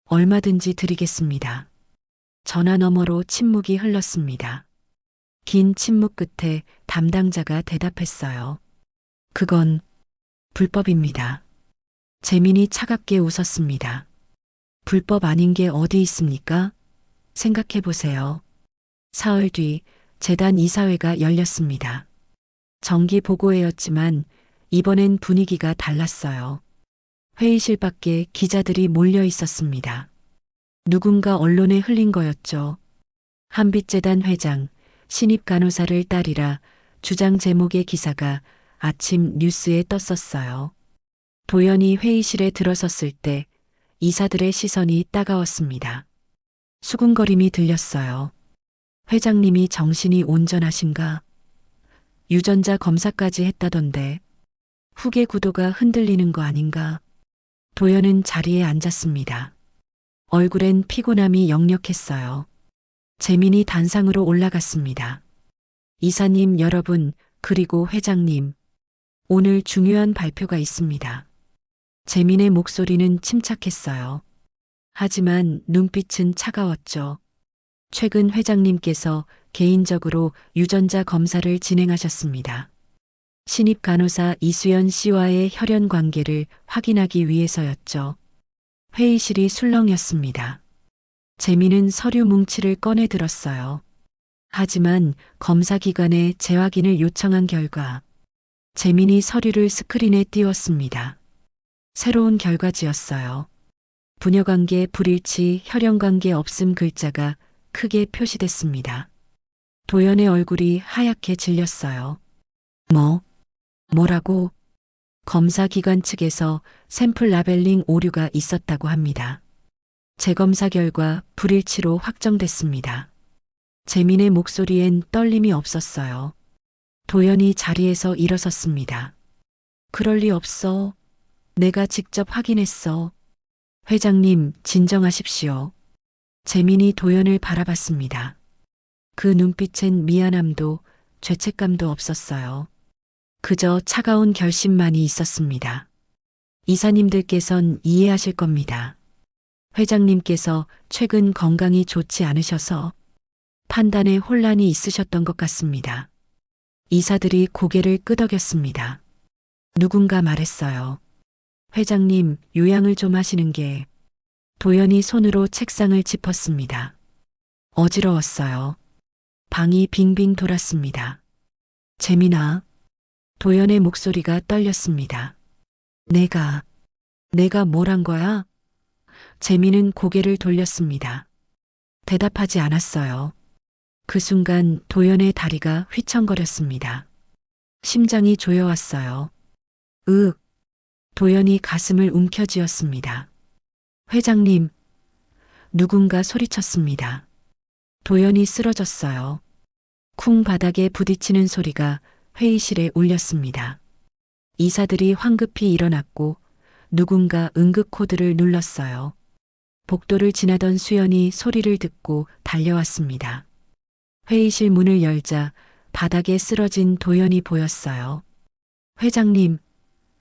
얼마든지 드리겠습니다. 전화 너머로 침묵이 흘렀습니다. 긴 침묵 끝에 담당자가 대답했어요. 그건 불법입니다. 재민이 차갑게 웃었습니다. 불법 아닌 게 어디 있습니까? 생각해 보세요. 사흘 뒤 재단 이사회가 열렸습니다. 정기 보고회였지만 이번엔 분위기가 달랐어요. 회의실 밖에 기자들이 몰려 있었습니다. 누군가 언론에 흘린 거였죠. 한빛재단 회장, 신입 간호사를 딸이라 주장 제목의 기사가 아침 뉴스에 떴었어요. 도연이 회의실에 들어섰을 때 이사들의 시선이 따가웠습니다. 수군거림이 들렸어요. 회장님이 정신이 온전하신가? 유전자 검사까지 했다던데 후계 구도가 흔들리는 거 아닌가? 도연은 자리에 앉았습니다. 얼굴엔 피곤함이 역력했어요. 재민이 단상으로 올라갔습니다. 이사님 여러분, 그리고 회장님, 오늘 중요한 발표가 있습니다. 재민의 목소리는 침착했어요. 하지만 눈빛은 차가웠죠. 최근 회장님께서 개인적으로 유전자 검사를 진행하셨습니다. 신입 간호사 이수연 씨와의 혈연 관계를 확인하기 위해서였죠. 회의실이 술렁였습니다. 재민은 서류 뭉치를 꺼내 들었어요. 하지만 검사기관에 재확인을 요청한 결과 재민이 서류를 스크린에 띄웠습니다. 새로운 결과지였어요. 부녀관계 불일치, 혈연관계 없음 글자가 크게 표시됐습니다. 도연의 얼굴이 하얗게 질렸어요. 뭐라고? 검사기관 측에서 샘플 라벨링 오류가 있었다고 합니다. 재검사 결과 불일치로 확정됐습니다. 재민의 목소리엔 떨림이 없었어요. 도연이 자리에서 일어섰습니다. 그럴 리 없어. 내가 직접 확인했어. 회장님, 진정하십시오. 재민이 도연을 바라봤습니다. 그 눈빛엔 미안함도 죄책감도 없었어요. 그저 차가운 결심만이 있었습니다. 이사님들께선 이해하실 겁니다. 회장님께서 최근 건강이 좋지 않으셔서 판단에 혼란이 있으셨던 것 같습니다. 이사들이 고개를 끄덕였습니다. 누군가 말했어요. 회장님, 요양을 좀 하시는 게. 도연이 손으로 책상을 짚었습니다. 어지러웠어요. 방이 빙빙 돌았습니다. 재민아. 도연의 목소리가 떨렸습니다. 내가 뭘 한 거야? 재민은 고개를 돌렸습니다. 대답하지 않았어요. 그 순간 도연의 다리가 휘청거렸습니다. 심장이 조여왔어요. 도연이 가슴을 움켜쥐었습니다. 회장님. 누군가 소리쳤습니다. 도연이 쓰러졌어요. 쿵 바닥에 부딪히는 소리가 회의실에 울렸습니다. 이사들이 황급히 일어났고 누군가 응급 코드를 눌렀어요. 복도를 지나던 수연이 소리를 듣고 달려왔습니다. 회의실 문을 열자 바닥에 쓰러진 도연이 보였어요. 회장님,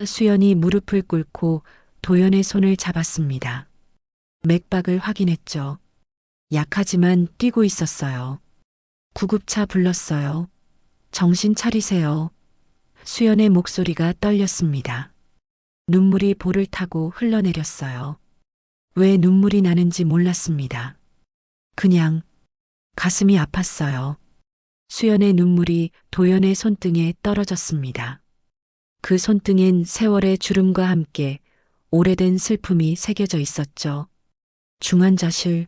수연이 무릎을 꿇고 도연의 손을 잡았습니다. 맥박을 확인했죠. 약하지만 뛰고 있었어요. 구급차 불렀어요. 정신 차리세요. 수연의 목소리가 떨렸습니다. 눈물이 볼을 타고 흘러내렸어요. 왜 눈물이 나는지 몰랐습니다. 그냥 가슴이 아팠어요. 수연의 눈물이 도연의 손등에 떨어졌습니다. 그 손등엔 세월의 주름과 함께 오래된 슬픔이 새겨져 있었죠. 중환자실,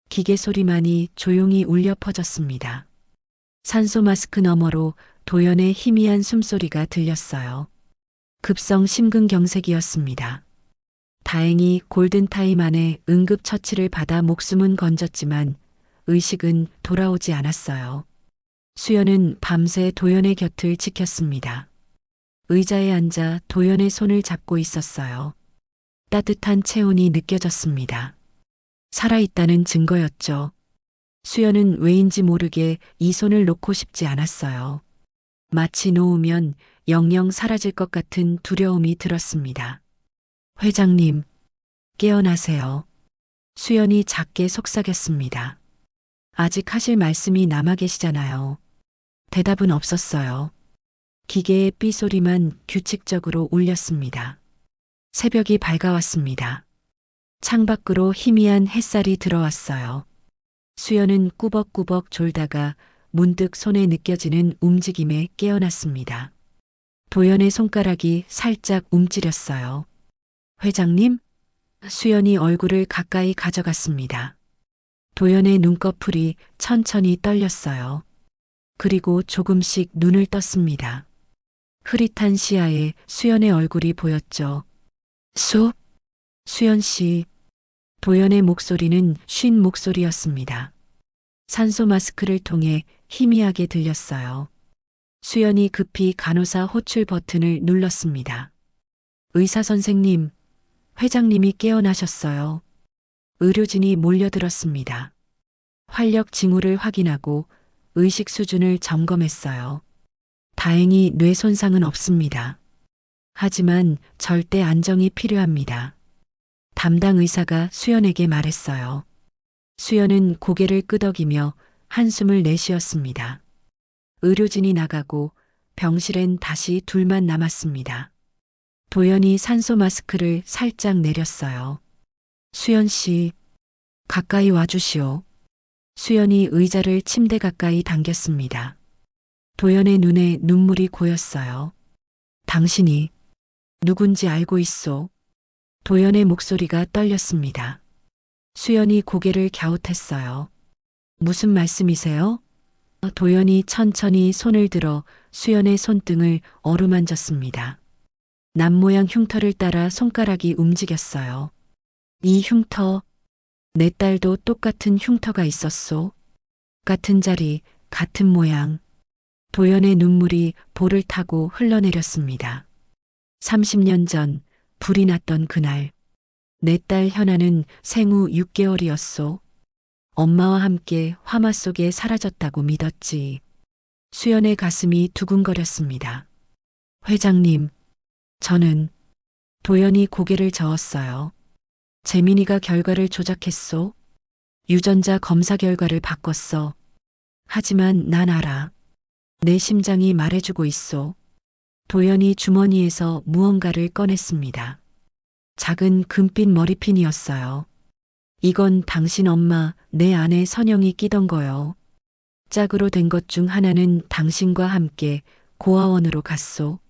기계 소리만이 조용히 울려 퍼졌습니다. 산소 마스크 너머로 도연의 희미한 숨소리가 들렸어요. 급성 심근경색이었습니다. 다행히 골든타임 안에 응급처치를 받아 목숨은 건졌지만 의식은 돌아오지 않았어요. 수연은 밤새 도연의 곁을 지켰습니다. 의자에 앉아 도연의 손을 잡고 있었어요. 따뜻한 체온이 느껴졌습니다. 살아있다는 증거였죠. 수연은 왜인지 모르게 이 손을 놓고 싶지 않았어요. 마치 놓으면 영영 사라질 것 같은 두려움이 들었습니다. 회장님, 깨어나세요. 수연이 작게 속삭였습니다. 아직 하실 말씀이 남아 계시잖아요. 대답은 없었어요. 기계의 삐소리만 규칙적으로 울렸습니다. 새벽이 밝아왔습니다. 창밖으로 희미한 햇살이 들어왔어요. 수연은 꾸벅꾸벅 졸다가 문득 손에 느껴지는 움직임에 깨어났습니다. 도연의 손가락이 살짝 움츠렸어요. 회장님? 수연이 얼굴을 가까이 가져갔습니다. 도연의 눈꺼풀이 천천히 떨렸어요. 그리고 조금씩 눈을 떴습니다. 흐릿한 시야에 수연의 얼굴이 보였죠. 수연 씨. 도연의 목소리는 쉰 목소리였습니다. 산소 마스크를 통해 희미하게 들렸어요. 수연이 급히 간호사 호출 버튼을 눌렀습니다. 의사 선생님, 회장님이 깨어나셨어요. 의료진이 몰려들었습니다. 활력 징후를 확인하고 의식 수준을 점검했어요. 다행히 뇌 손상은 없습니다. 하지만 절대 안정이 필요합니다. 담당 의사가 수연에게 말했어요. 수연은 고개를 끄덕이며 한숨을 내쉬었습니다. 의료진이 나가고 병실엔 다시 둘만 남았습니다. 도연이 산소 마스크를 살짝 내렸어요. 수연 씨, 가까이 와주시오. 수연이 의자를 침대 가까이 당겼습니다. 도연의 눈에 눈물이 고였어요. 당신이 누군지 알고 있소. 도연의 목소리가 떨렸습니다. 수연이 고개를 갸웃했어요. 무슨 말씀이세요? 도연이 천천히 손을 들어 수연의 손등을 어루만졌습니다. 남모양 흉터를 따라 손가락이 움직였어요. 이 흉터, 내 딸도 똑같은 흉터가 있었소. 같은 자리, 같은 모양. 도연의 눈물이 볼을 타고 흘러내렸습니다. 30년 전 불이 났던 그날, 내 딸 현아는 생후 6개월이었소. 엄마와 함께 화마 속에 사라졌다고 믿었지. 수연의 가슴이 두근거렸습니다. 회장님, 저는 도연이 고개를 저었어요. 재민이가 결과를 조작했소. 유전자 검사 결과를 바꿨어. 하지만 난 알아. 내 심장이 말해주고 있소. 도연이 주머니에서 무언가를 꺼냈습니다. 작은 금빛 머리핀이었어요. 이건 당신 엄마 내 안에 선영이 끼던 거요. 짝으로 된 것 중 하나는 당신과 함께 고아원으로 갔소.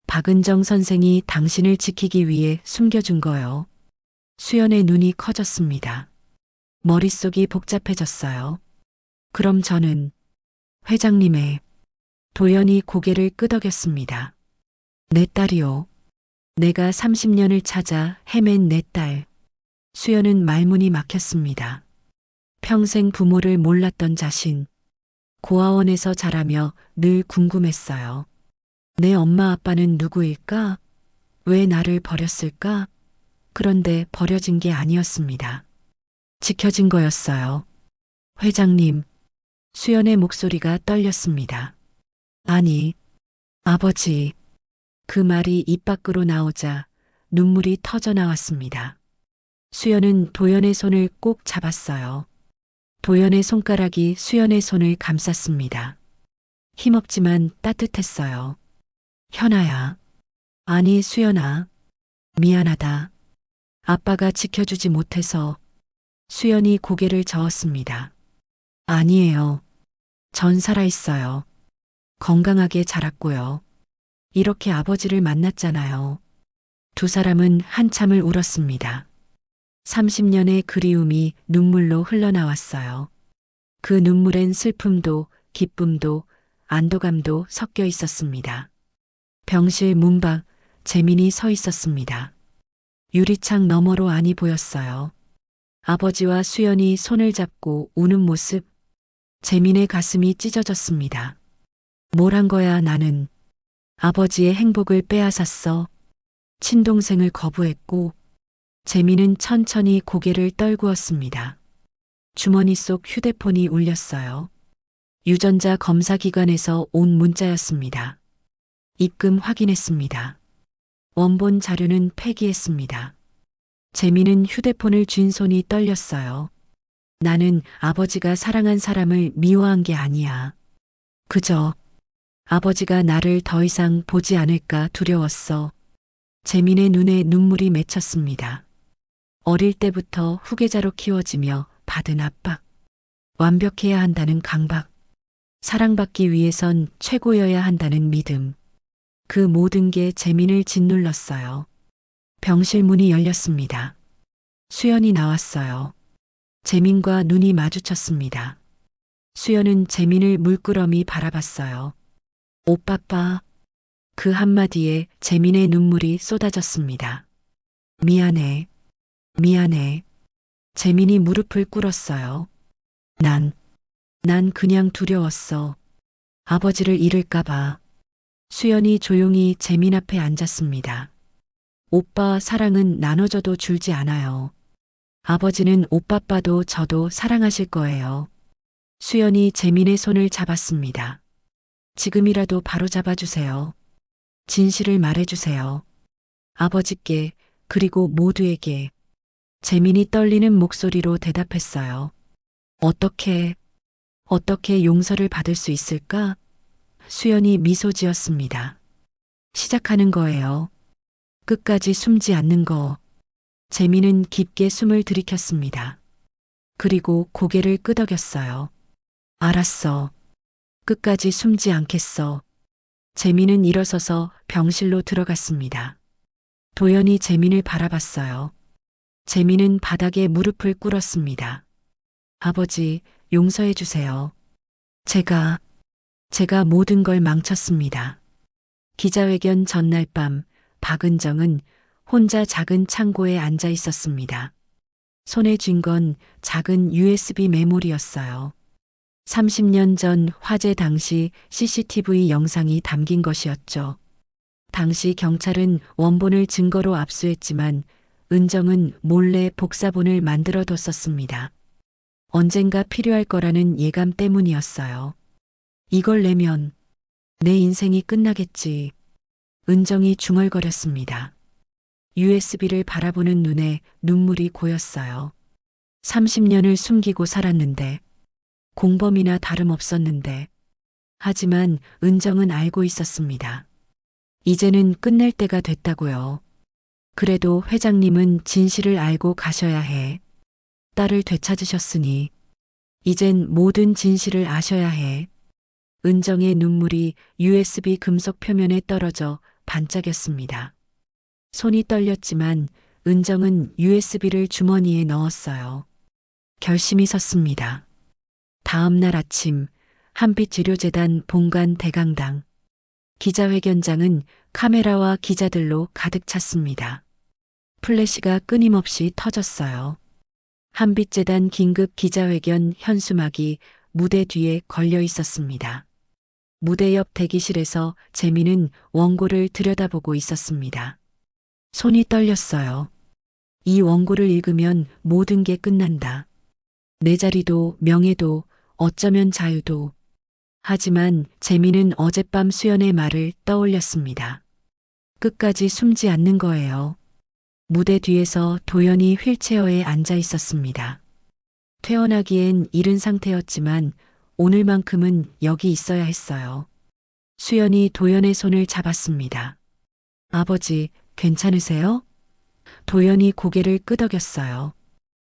박은정 선생이 당신을 지키기 위해 숨겨준 거요. 수연의 눈이 커졌습니다. 머릿속이 복잡해졌어요. 그럼 저는 회장님의 도연이 고개를 끄덕였습니다. 내 딸이요. 내가 30년을 찾아 헤맨 내 딸. 수연은 말문이 막혔습니다. 평생 부모를 몰랐던 자신. 고아원에서 자라며 늘 궁금했어요. 내 엄마 아빠는 누구일까? 왜 나를 버렸을까? 그런데 버려진 게 아니었습니다. 지켜진 거였어요. 회장님, 수연의 목소리가 떨렸습니다. 아니, 아버지. 그 말이 입 밖으로 나오자 눈물이 터져 나왔습니다. 수연은 도연의 손을 꼭 잡았어요. 도연의 손가락이 수연의 손을 감쌌습니다. 힘없지만 따뜻했어요. 현아야. 아니, 수연아. 미안하다. 아빠가 지켜주지 못해서. 수연이 고개를 저었습니다. 아니에요. 전 살아있어요. 건강하게 자랐고요. 이렇게 아버지를 만났잖아요. 두 사람은 한참을 울었습니다. 30년의 그리움이 눈물로 흘러나왔어요. 그 눈물엔 슬픔도 기쁨도 안도감도 섞여 있었습니다. 병실 문 밖 재민이 서 있었습니다. 유리창 너머로 안이 보였어요. 아버지와 수연이 손을 잡고 우는 모습. 재민의 가슴이 찢어졌습니다. 뭘 한 거야 나는. 아버지의 행복을 빼앗았어. 친동생을 거부했고. 재민은 천천히 고개를 떨구었습니다. 주머니 속 휴대폰이 울렸어요. 유전자 검사 기관에서 온 문자였습니다. 입금 확인했습니다. 원본 자료는 폐기했습니다. 재민은 휴대폰을 쥔 손이 떨렸어요. 나는 아버지가 사랑한 사람을 미워한 게 아니야. 그저 아버지가 나를 더 이상 보지 않을까 두려웠어. 재민의 눈에 눈물이 맺혔습니다. 어릴 때부터 후계자로 키워지며 받은 압박. 완벽해야 한다는 강박. 사랑받기 위해선 최고여야 한다는 믿음. 그 모든 게 재민을 짓눌렀어요. 병실 문이 열렸습니다. 수연이 나왔어요. 재민과 눈이 마주쳤습니다. 수연은 재민을 물끄러미 바라봤어요. 오빠빠. 그 한마디에 재민의 눈물이 쏟아졌습니다. 미안해. 미안해. 재민이 무릎을 꿇었어요. 난 그냥 두려웠어. 아버지를 잃을까봐. 수연이 조용히 재민 앞에 앉았습니다. 오빠 사랑은 나눠줘도 줄지 않아요. 아버지는 오빠빠도 저도 사랑하실 거예요. 수연이 재민의 손을 잡았습니다. 지금이라도 바로 잡아주세요. 진실을 말해주세요. 아버지께 그리고 모두에게. 재민이 떨리는 목소리로 대답했어요. 어떻게 용서를 받을 수 있을까? 수연이 미소 지었습니다. 시작하는 거예요. 끝까지 숨지 않는 거. 재민은 깊게 숨을 들이켰습니다. 그리고 고개를 끄덕였어요. 알았어. 끝까지 숨지 않겠어. 재민은 일어서서 병실로 들어갔습니다. 도연이 재민을 바라봤어요. 재민은 바닥에 무릎을 꿇었습니다. 아버지, 용서해 주세요. 제가 모든 걸 망쳤습니다. 기자회견 전날 밤 박은정은 혼자 작은 창고에 앉아 있었습니다. 손에 쥔 건 작은 USB 메모리였어요. 30년 전 화재 당시 CCTV 영상이 담긴 것이었죠. 당시 경찰은 원본을 증거로 압수했지만 은정은 몰래 복사본을 만들어 뒀었습니다. 언젠가 필요할 거라는 예감 때문이었어요. 이걸 내면 내 인생이 끝나겠지. 은정이 중얼거렸습니다. USB를 바라보는 눈에 눈물이 고였어요. 30년을 숨기고 살았는데, 공범이나 다름없었는데, 하지만 은정은 알고 있었습니다. 이제는 끝낼 때가 됐다고요. 그래도 회장님은 진실을 알고 가셔야 해. 딸을 되찾으셨으니, 이젠 모든 진실을 아셔야 해. 은정의 눈물이 USB 금속 표면에 떨어져 반짝였습니다. 손이 떨렸지만 은정은 USB를 주머니에 넣었어요. 결심이 섰습니다. 다음 날 아침 한빛의료재단 본관 대강당. 기자회견장은 카메라와 기자들로 가득 찼습니다. 플래시가 끊임없이 터졌어요. 한빛재단 긴급 기자회견 현수막이 무대 뒤에 걸려 있었습니다. 무대 옆 대기실에서 재민은 원고를 들여다보고 있었습니다. 손이 떨렸어요. 이 원고를 읽으면 모든 게 끝난다. 내 자리도 명예도 어쩌면 자유도. 하지만 재민은 어젯밤 수연의 말을 떠올렸습니다. 끝까지 숨지 않는 거예요. 무대 뒤에서 도연이 휠체어에 앉아 있었습니다. 퇴원하기엔 이른 상태였지만 오늘만큼은 여기 있어야 했어요. 수연이 도연의 손을 잡았습니다. 아버지, 괜찮으세요? 도연이 고개를 끄덕였어요.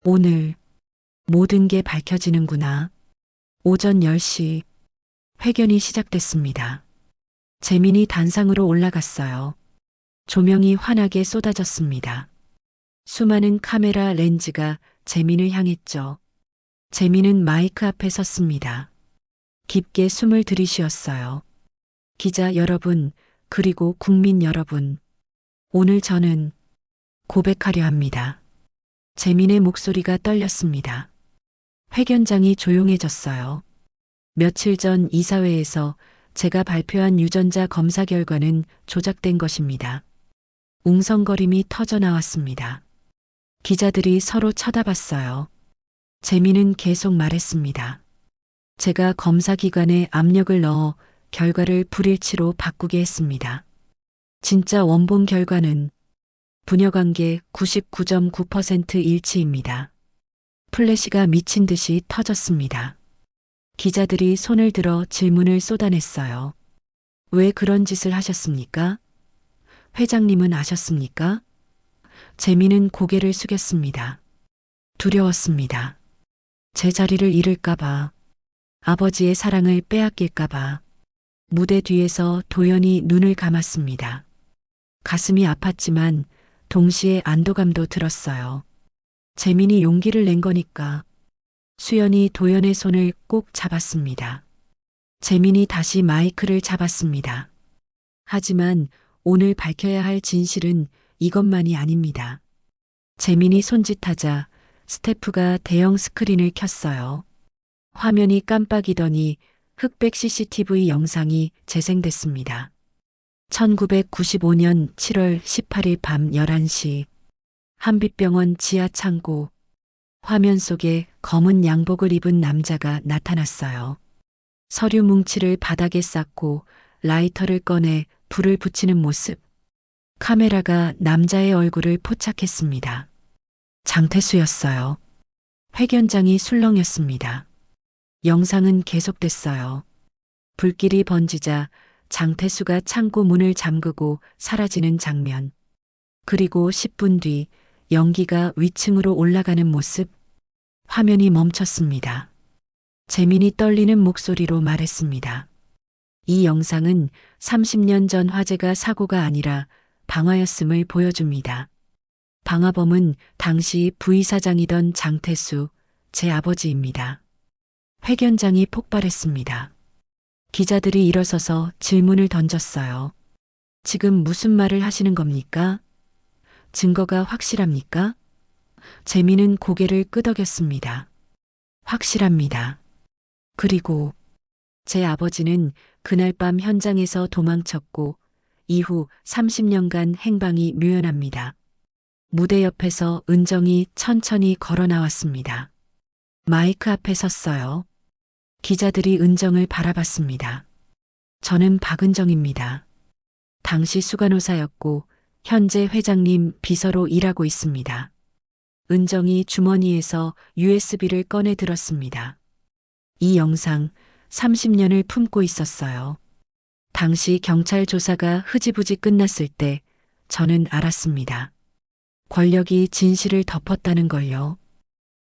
오늘 모든 게 밝혀지는구나. 오전 10시 회견이 시작됐습니다. 재민이 단상으로 올라갔어요. 조명이 환하게 쏟아졌습니다. 수많은 카메라 렌즈가 재민을 향했죠. 재민은 마이크 앞에 섰습니다. 깊게 숨을 들이쉬었어요. 기자 여러분, 그리고 국민 여러분. 오늘 저는 고백하려 합니다. 재민의 목소리가 떨렸습니다. 회견장이 조용해졌어요. 며칠 전 이사회에서 제가 발표한 유전자 검사 결과는 조작된 것입니다. 웅성거림이 터져 나왔습니다. 기자들이 서로 쳐다봤어요. 재민은 계속 말했습니다. 제가 검사기관에 압력을 넣어 결과를 불일치로 바꾸게 했습니다. 진짜 원본 결과는 부녀관계 99.9% 일치입니다. 플래시가 미친 듯이 터졌습니다. 기자들이 손을 들어 질문을 쏟아냈어요. 왜 그런 짓을 하셨습니까? 회장님은 아셨습니까? 재민은 고개를 숙였습니다. 두려웠습니다. 제 자리를 잃을까봐, 아버지의 사랑을 빼앗길까봐. 무대 뒤에서 도연이 눈을 감았습니다. 가슴이 아팠지만 동시에 안도감도 들었어요. 재민이 용기를 낸 거니까. 수연이 도연의 손을 꼭 잡았습니다. 재민이 다시 마이크를 잡았습니다. 하지만 오늘 밝혀야 할 진실은 이것만이 아닙니다. 재민이 손짓하자 스태프가 대형 스크린을 켰어요. 화면이 깜빡이더니 흑백 CCTV 영상이 재생됐습니다. 1995년 7월 18일 밤 11시 한빛병원 지하 창고. 화면 속에 검은 양복을 입은 남자가 나타났어요. 서류 뭉치를 바닥에 쌓고 라이터를 꺼내 불을 붙이는 모습. 카메라가 남자의 얼굴을 포착했습니다. 장태수였어요. 회견장이 술렁였습니다. 영상은 계속됐어요. 불길이 번지자 장태수가 창고 문을 잠그고 사라지는 장면. 그리고 10분 뒤 연기가 위층으로 올라가는 모습. 화면이 멈췄습니다. 재민이 떨리는 목소리로 말했습니다. 이 영상은 30년 전 화재가 사고가 아니라 방화였음을 보여줍니다. 방화범은 당시 부이사장이던 장태수, 제 아버지입니다. 회견장이 폭발했습니다. 기자들이 일어서서 질문을 던졌어요. 지금 무슨 말을 하시는 겁니까? 증거가 확실합니까? 재민은 고개를 끄덕였습니다. 확실합니다. 그리고 제 아버지는 그날 밤 현장에서 도망쳤고 이후 30년간 행방이 묘연합니다. 무대 옆에서 은정이 천천히 걸어 나왔습니다. 마이크 앞에 섰어요. 기자들이 은정을 바라봤습니다. 저는 박은정입니다. 당시 수간호사였고 현재 회장님 비서로 일하고 있습니다. 은정이 주머니에서 USB를 꺼내 들었습니다. 이 영상 30년을 품고 있었어요. 당시 경찰 조사가 흐지부지 끝났을 때 저는 알았습니다. 권력이 진실을 덮었다는 걸요.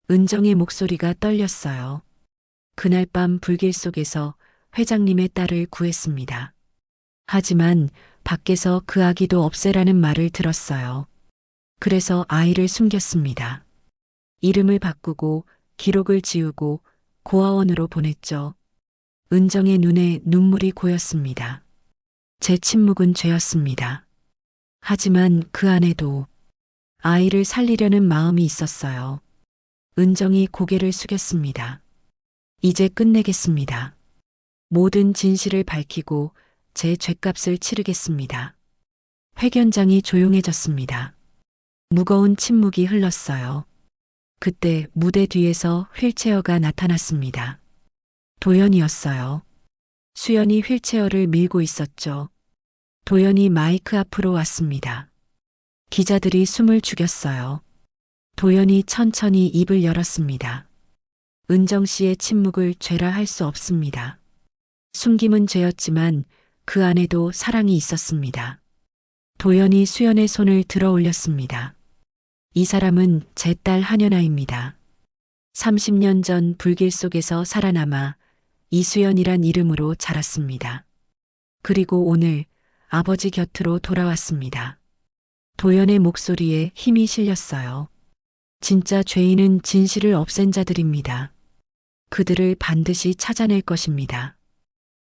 은정의 목소리가 떨렸어요. 그날 밤 불길 속에서 회장님의 딸을 구했습니다. 하지만 밖에서 그 아기도 없애라는 말을 들었어요. 그래서 아이를 숨겼습니다. 이름을 바꾸고 기록을 지우고 고아원으로 보냈죠. 은정의 눈에 눈물이 고였습니다. 제 침묵은 죄였습니다. 하지만 그 안에도 아이를 살리려는 마음이 있었어요. 은정이 고개를 숙였습니다. 이제 끝내겠습니다. 모든 진실을 밝히고 제 죗값을 치르겠습니다. 회견장이 조용해졌습니다. 무거운 침묵이 흘렀어요. 그때 무대 뒤에서 휠체어가 나타났습니다. 도연이었어요. 수연이 휠체어를 밀고 있었죠. 도연이 마이크 앞으로 왔습니다. 기자들이 숨을 죽였어요. 도연이 천천히 입을 열었습니다. 은정 씨의 침묵을 죄라 할 수 없습니다. 숨김은 죄였지만 그 안에도 사랑이 있었습니다. 도연이 수연의 손을 들어 올렸습니다. 이 사람은 제 딸 한연아입니다. 30년 전 불길 속에서 살아남아 이수연이란 이름으로 자랐습니다. 그리고 오늘 아버지 곁으로 돌아왔습니다. 도연의 목소리에 힘이 실렸어요. 진짜 죄인은 진실을 없앤 자들입니다. 그들을 반드시 찾아낼 것입니다.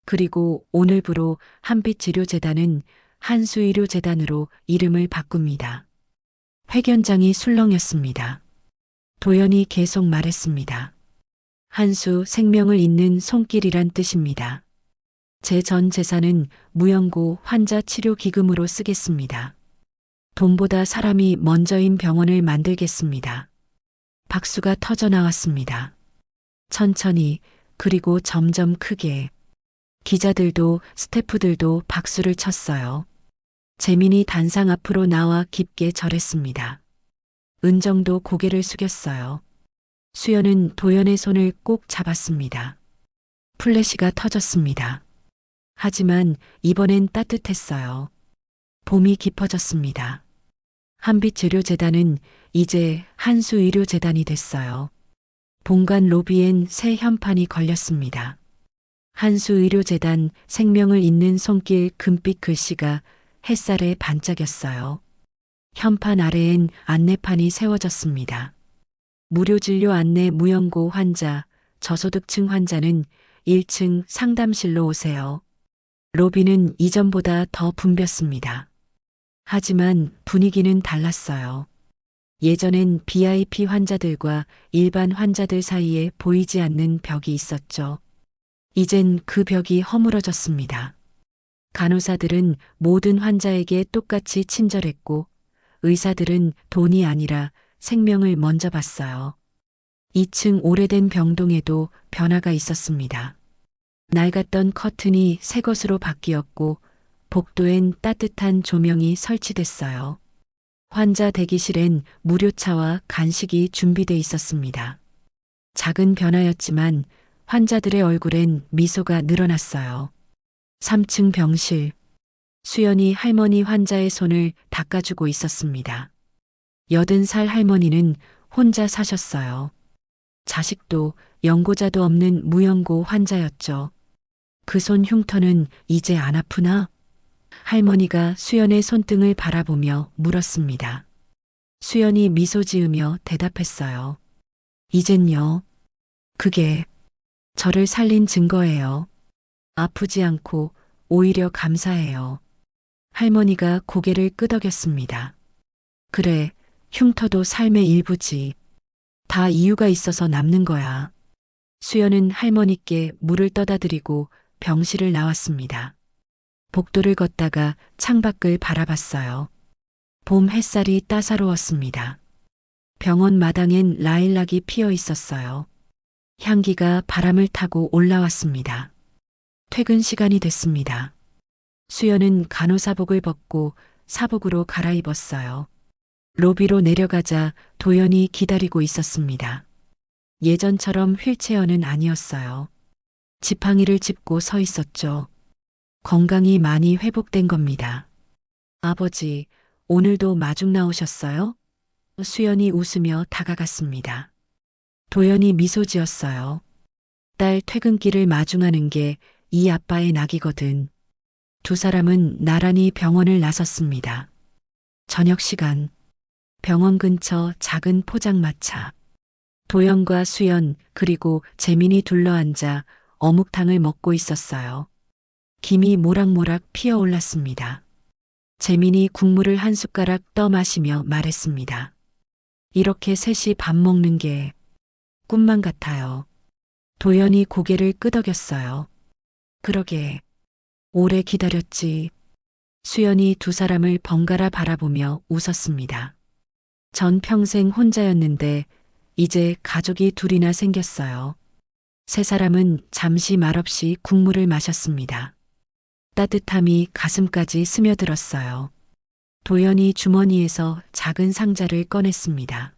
그리고 오늘부로 한빛의료재단은 한수의료재단으로 이름을 바꿉니다. 회견장이 술렁였습니다. 도연이 계속 말했습니다. 한수 생명을 잇는 손길이란 뜻입니다. 제 전 재산은 무연고 환자 치료 기금으로 쓰겠습니다. 돈보다 사람이 먼저인 병원을 만들겠습니다. 박수가 터져 나왔습니다. 천천히 그리고 점점 크게. 기자들도 스태프들도 박수를 쳤어요. 재민이 단상 앞으로 나와 깊게 절했습니다. 은정도 고개를 숙였어요. 수연은 도연의 손을 꼭 잡았습니다. 플래시가 터졌습니다. 하지만 이번엔 따뜻했어요. 봄이 깊어졌습니다. 한빛의료재단은 이제 한수의료재단이 됐어요. 본관 로비엔 새 현판이 걸렸습니다. 한수의료재단 생명을 잇는 손길 금빛 글씨가 햇살에 반짝였어요. 현판 아래엔 안내판이 세워졌습니다. 무료진료 안내 무연고 환자, 저소득층 환자는 1층 상담실로 오세요. 로비는 이전보다 더 붐볐습니다. 하지만 분위기는 달랐어요. 예전엔 VIP 환자들과 일반 환자들 사이에 보이지 않는 벽이 있었죠. 이젠 그 벽이 허물어졌습니다. 간호사들은 모든 환자에게 똑같이 친절했고 의사들은 돈이 아니라 생명을 먼저 봤어요. 2층 오래된 병동에도 변화가 있었습니다. 낡았던 커튼이 새 것으로 바뀌었고 복도엔 따뜻한 조명이 설치됐어요. 환자 대기실엔 무료차와 간식이 준비돼 있었습니다. 작은 변화였지만 환자들의 얼굴엔 미소가 늘어났어요. 3층 병실. 수연이 할머니 환자의 손을 닦아주고 있었습니다. 80살 할머니는 혼자 사셨어요. 자식도 연고자도 없는 무연고 환자였죠. 그 손 흉터는 이제 안 아프나? 할머니가 수연의 손등을 바라보며 물었습니다. 수연이 미소 지으며 대답했어요. 이젠요. 그게 저를 살린 증거예요. 아프지 않고 오히려 감사해요. 할머니가 고개를 끄덕였습니다. 그래, 흉터도 삶의 일부지. 다 이유가 있어서 남는 거야. 수연은 할머니께 물을 떠다 드리고 병실을 나왔습니다. 복도를 걷다가 창밖을 바라봤어요. 봄 햇살이 따사로웠습니다. 병원 마당엔 라일락이 피어 있었어요. 향기가 바람을 타고 올라왔습니다. 퇴근 시간이 됐습니다. 수연은 간호사복을 벗고 사복으로 갈아입었어요. 로비로 내려가자 도연이 기다리고 있었습니다. 예전처럼 휠체어는 아니었어요. 지팡이를 짚고 서 있었죠. 건강이 많이 회복된 겁니다. 아버지, 오늘도 마중 나오셨어요? 수연이 웃으며 다가갔습니다. 도연이 미소 지었어요. 딸 퇴근길을 마중하는 게 이 아빠의 낙이거든. 두 사람은 나란히 병원을 나섰습니다. 저녁 시간. 병원 근처 작은 포장마차. 도연과 수연 그리고 재민이 둘러앉아 어묵탕을 먹고 있었어요. 김이 모락모락 피어올랐습니다. 재민이 국물을 한 숟가락 떠 마시며 말했습니다. 이렇게 셋이 밥 먹는 게 꿈만 같아요. 도연이 고개를 끄덕였어요. 그러게. 오래 기다렸지. 수연이 두 사람을 번갈아 바라보며 웃었습니다. 전 평생 혼자였는데 이제 가족이 둘이나 생겼어요. 세 사람은 잠시 말없이 국물을 마셨습니다. 따뜻함이 가슴까지 스며들었어요. 도연이 주머니에서 작은 상자를 꺼냈습니다.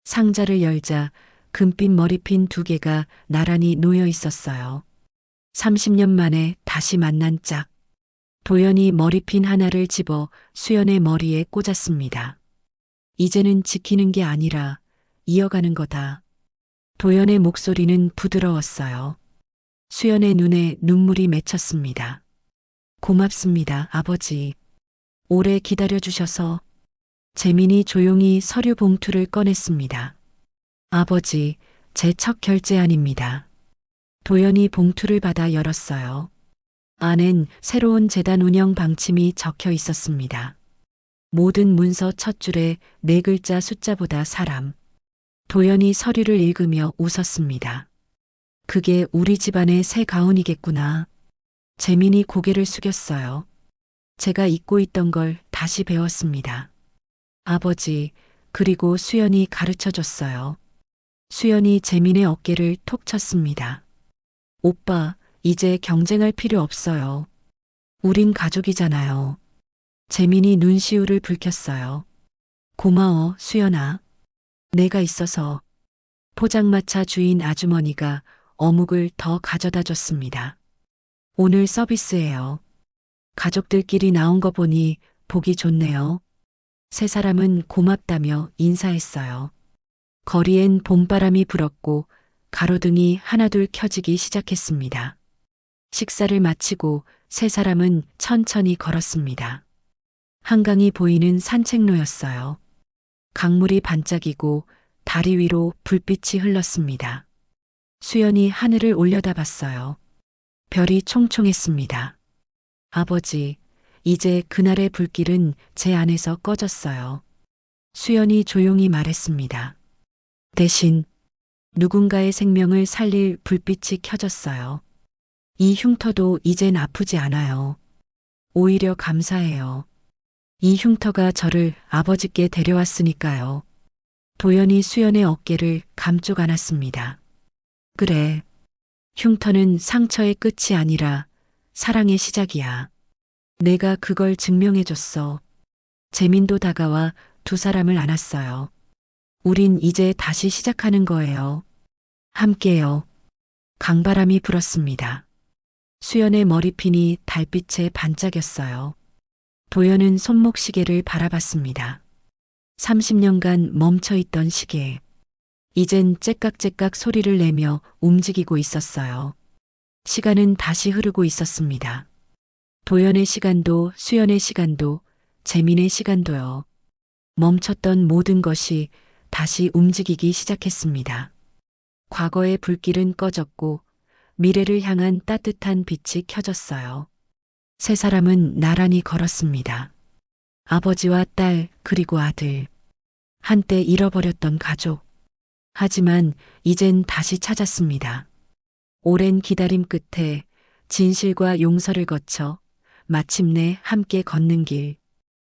상자를 열자 금빛 머리핀 두 개가 나란히 놓여 있었어요. 30년 만에 다시 만난 짝. 도연이 머리핀 하나를 집어 수연의 머리에 꽂았습니다. 이제는 지키는 게 아니라 이어가는 거다. 도연의 목소리는 부드러웠어요. 수연의 눈에 눈물이 맺혔습니다. 고맙습니다, 아버지. 오래 기다려주셔서. 재민이 조용히 서류 봉투를 꺼냈습니다. 아버지, 제 첫 결제안입니다. 도연이 봉투를 받아 열었어요. 안엔 새로운 재단 운영 방침이 적혀 있었습니다. 모든 문서 첫 줄에 네 글자 숫자보다 사람. 도연이 서류를 읽으며 웃었습니다. 그게 우리 집안의 새 가훈이겠구나. 재민이 고개를 숙였어요. 제가 잊고 있던 걸 다시 배웠습니다. 아버지, 그리고 수연이 가르쳐 줬어요. 수연이 재민의 어깨를 톡 쳤습니다. 오빠, 이제 경쟁할 필요 없어요. 우린 가족이잖아요. 재민이 눈시울을 붉혔어요. 고마워, 수연아. 내가 있어서. 포장마차 주인 아주머니가 어묵을 더 가져다 줬습니다. 오늘 서비스예요. 가족들끼리 나온 거 보니 보기 좋네요. 세 사람은 고맙다며 인사했어요. 거리엔 봄바람이 불었고 가로등이 하나둘 켜지기 시작했습니다. 식사를 마치고 세 사람은 천천히 걸었습니다. 한강이 보이는 산책로였어요. 강물이 반짝이고 다리 위로 불빛이 흘렀습니다. 수연이 하늘을 올려다봤어요. 별이 총총했습니다. 아버지, 이제 그날의 불길은 제 안에서 꺼졌어요. 수연이 조용히 말했습니다. 대신 누군가의 생명을 살릴 불빛이 켜졌어요. 이 흉터도 이젠 아프지 않아요. 오히려 감사해요. 이 흉터가 저를 아버지께 데려왔으니까요. 도연이 수연의 어깨를 감쪽 안았습니다. 그래. 흉터는 상처의 끝이 아니라 사랑의 시작이야. 내가 그걸 증명해줬어. 재민도 다가와 두 사람을 안았어요. 우린 이제 다시 시작하는 거예요. 함께요. 강바람이 불었습니다. 수연의 머리핀이 달빛에 반짝였어요. 도연은 손목 시계를 바라봤습니다. 30년간 멈춰있던 시계. 이젠 째깍째깍 소리를 내며 움직이고 있었어요. 시간은 다시 흐르고 있었습니다. 도연의 시간도 수연의 시간도 재민의 시간도요. 멈췄던 모든 것이 다시 움직이기 시작했습니다. 과거의 불길은 꺼졌고 미래를 향한 따뜻한 빛이 켜졌어요. 세 사람은 나란히 걸었습니다. 아버지와 딸 그리고 아들. 한때 잃어버렸던 가족. 하지만 이젠 다시 찾았습니다. 오랜 기다림 끝에 진실과 용서를 거쳐 마침내 함께 걷는 길.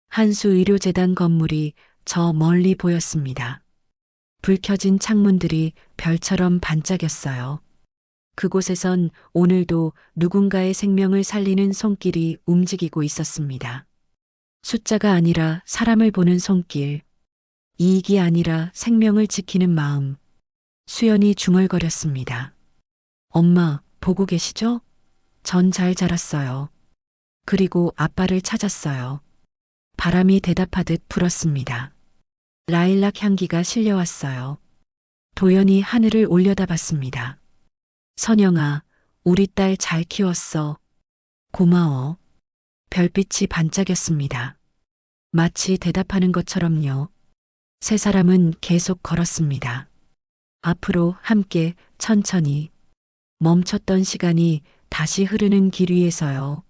한수의료재단 건물이 저 멀리 보였습니다. 불 켜진 창문들이 별처럼 반짝였어요. 그곳에선 오늘도 누군가의 생명을 살리는 손길이 움직이고 있었습니다. 숫자가 아니라 사람을 보는 손길. 이익이 아니라 생명을 지키는 마음. 수연이 중얼거렸습니다. 엄마, 보고 계시죠? 전 잘 자랐어요. 그리고 아빠를 찾았어요. 바람이 대답하듯 불었습니다. 라일락 향기가 실려왔어요. 도연이 하늘을 올려다봤습니다. 선영아, 우리 딸 잘 키웠어. 고마워. 별빛이 반짝였습니다. 마치 대답하는 것처럼요. 세 사람은 계속 걸었습니다. 앞으로 함께 천천히. 멈췄던 시간이 다시 흐르는 길 위에서요.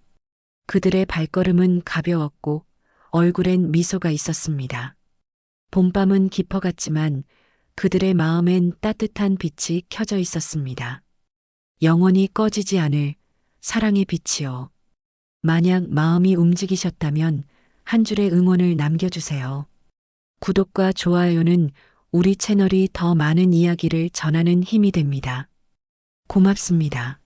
그들의 발걸음은 가벼웠고 얼굴엔 미소가 있었습니다. 봄밤은 깊어갔지만 그들의 마음엔 따뜻한 빛이 켜져 있었습니다. 영원히 꺼지지 않을 사랑의 빛이요. 만약 마음이 움직이셨다면 한 줄의 응원을 남겨주세요. 구독과 좋아요는 우리 채널이 더 많은 이야기를 전하는 힘이 됩니다. 고맙습니다.